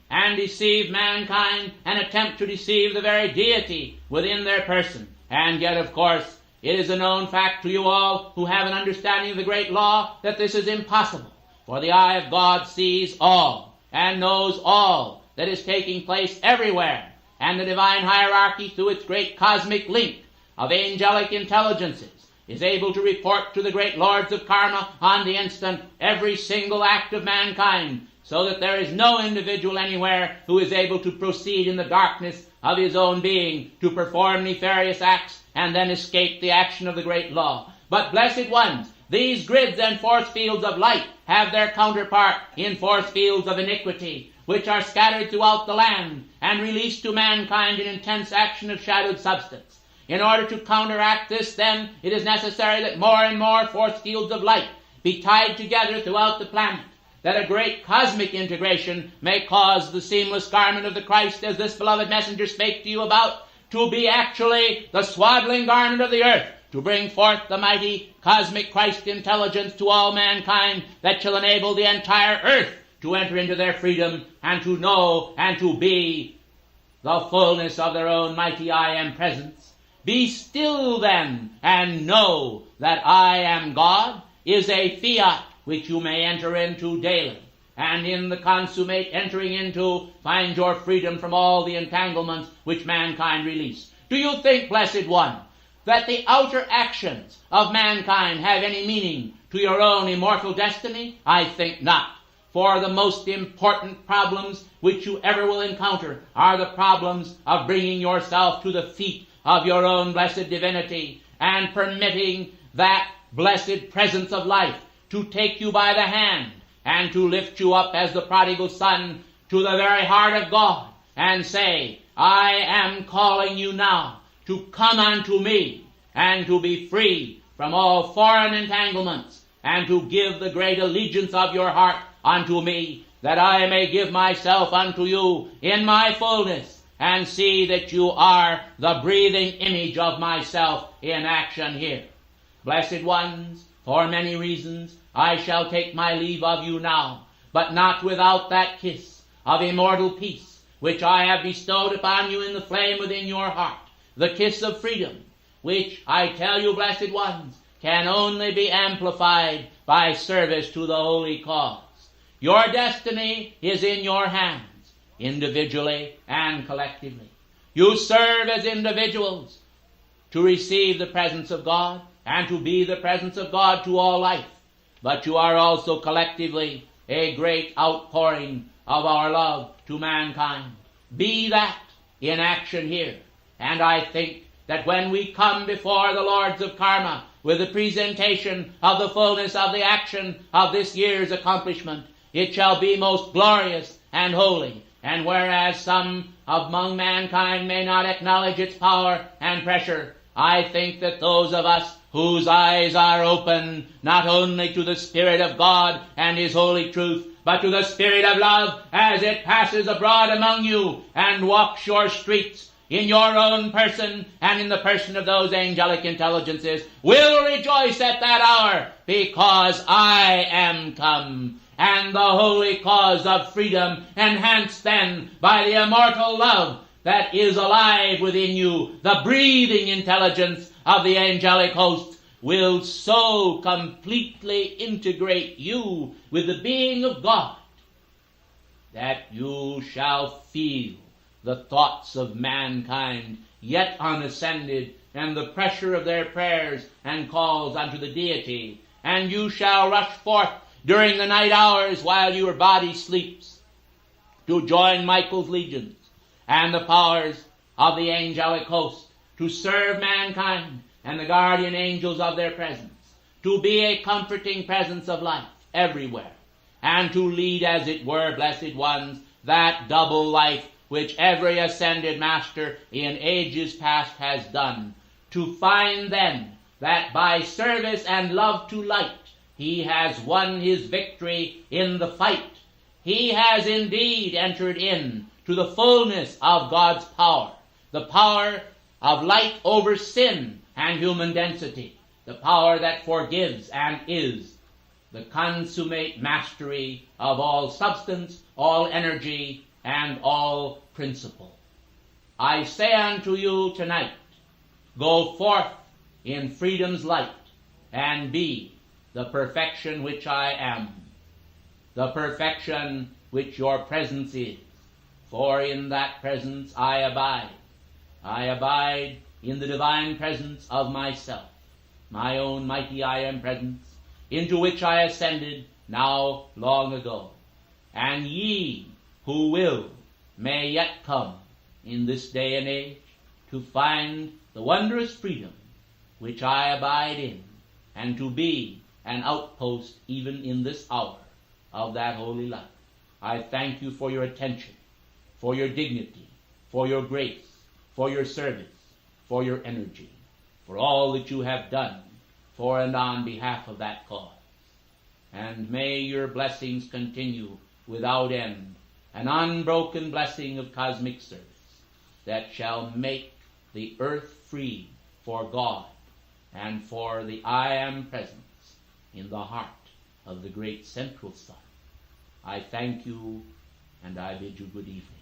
mankind and attempt to deceive the very deity within their person. And yet, of course, It is a known fact to you all who have an understanding of the great law that this is impossible, for the eye of God sees all and knows all that is taking place everywhere, and the divine hierarchy, through its great cosmic link of angelic intelligences, is able to report to the great lords of karma on the instant every single act of mankind, so that there is no individual anywhere who is able to proceed in the darkness of his own being to perform nefarious acts and then escape the action of the great law. But, blessed ones, these grids and force fields of light have their counterpart in force fields of iniquity, which are scattered throughout the land and released to mankind in intense action of shadowed substance. In order to counteract this, then, it is necessary that more and more force fields of light be tied together throughout the planet, that a great cosmic integration may cause the seamless garment of the Christ, as this beloved messenger spake to you about, to be actually the swaddling garment of the earth, to bring forth the mighty cosmic Christ intelligence to all mankind that shall enable the entire earth to enter into their freedom and to know and to be the fullness of their own mighty I Am presence. Be still then and know that I am God is a fiat which you may enter into daily, and in the consummate entering into find your freedom from all the entanglements which mankind release. Do you think, blessed one, that the outer actions of mankind have any meaning to your own immortal destiny? I think not. For the most important problems which you ever will encounter are the problems of bringing yourself to the feet of your own blessed divinity and permitting that blessed presence of life to take you by the hand and to lift you up as the prodigal son to the very heart of God and say, I am calling you now to come unto me and to be free from all foreign entanglements and to give the great allegiance of your heart unto me, that I may give myself unto you in my fullness and see that you are the breathing image of myself in action here. Blessed ones, for many reasons I shall take my leave of you now, but not without that kiss of immortal peace which I have bestowed upon you in the flame within your heart, the kiss of freedom, which, I tell you, blessed ones, can only be amplified by service to the holy cause. Your destiny is in your hands, individually and collectively. You serve as individuals to receive the presence of God and to be the presence of God to all life. But you are also collectively a great outpouring of our love to mankind. Be that in action here. And I think that when we come before the Lords of Karma with the presentation of the fullness of the action of this year's accomplishment, it shall be most glorious and holy. And whereas some among mankind may not acknowledge its power and pressure, I think that those of us whose eyes are open not only to the Spirit of God and His holy truth, but to the Spirit of love as it passes abroad among you and walks your streets in your own person and in the person of those angelic intelligences, will rejoice at that hour, because I am come, and the holy cause of freedom, enhanced then by the immortal love that is alive within you, the breathing intelligence of the angelic hosts, will so completely integrate you with the being of God that you shall feel the thoughts of mankind yet unascended and the pressure of their prayers and calls unto the deity, and you shall rush forth during the night hours while your body sleeps to join Michael's legions and the powers of the angelic host to serve mankind and the guardian angels of their presence, to be a comforting presence of life everywhere, and to lead, as it were, blessed ones, that double life which every ascended master in ages past has done, to find then that by service and love to light he has won his victory in the fight. He has indeed entered in to the fullness of God's power, the power of light over sin and human density, the power that forgives and is the consummate mastery of all substance, all energy, and all principle. I say unto you tonight, go forth in freedom's light and be the perfection which I am, the perfection which your presence is. For in that presence I abide. I abide in the divine presence of myself, my own mighty I am presence, into which I ascended now long ago. And ye who will may yet come in this day and age to find the wondrous freedom which I abide in, and to be an outpost even in this hour of that holy life. I thank you for your attention, for your dignity, for your grace, for your service, for your energy, for all that you have done for and on behalf of that cause. And may your blessings continue without end, an unbroken blessing of cosmic service that shall make the earth free for God and for the I am presence in the heart of the great central sun. I thank you, and I bid you good evening.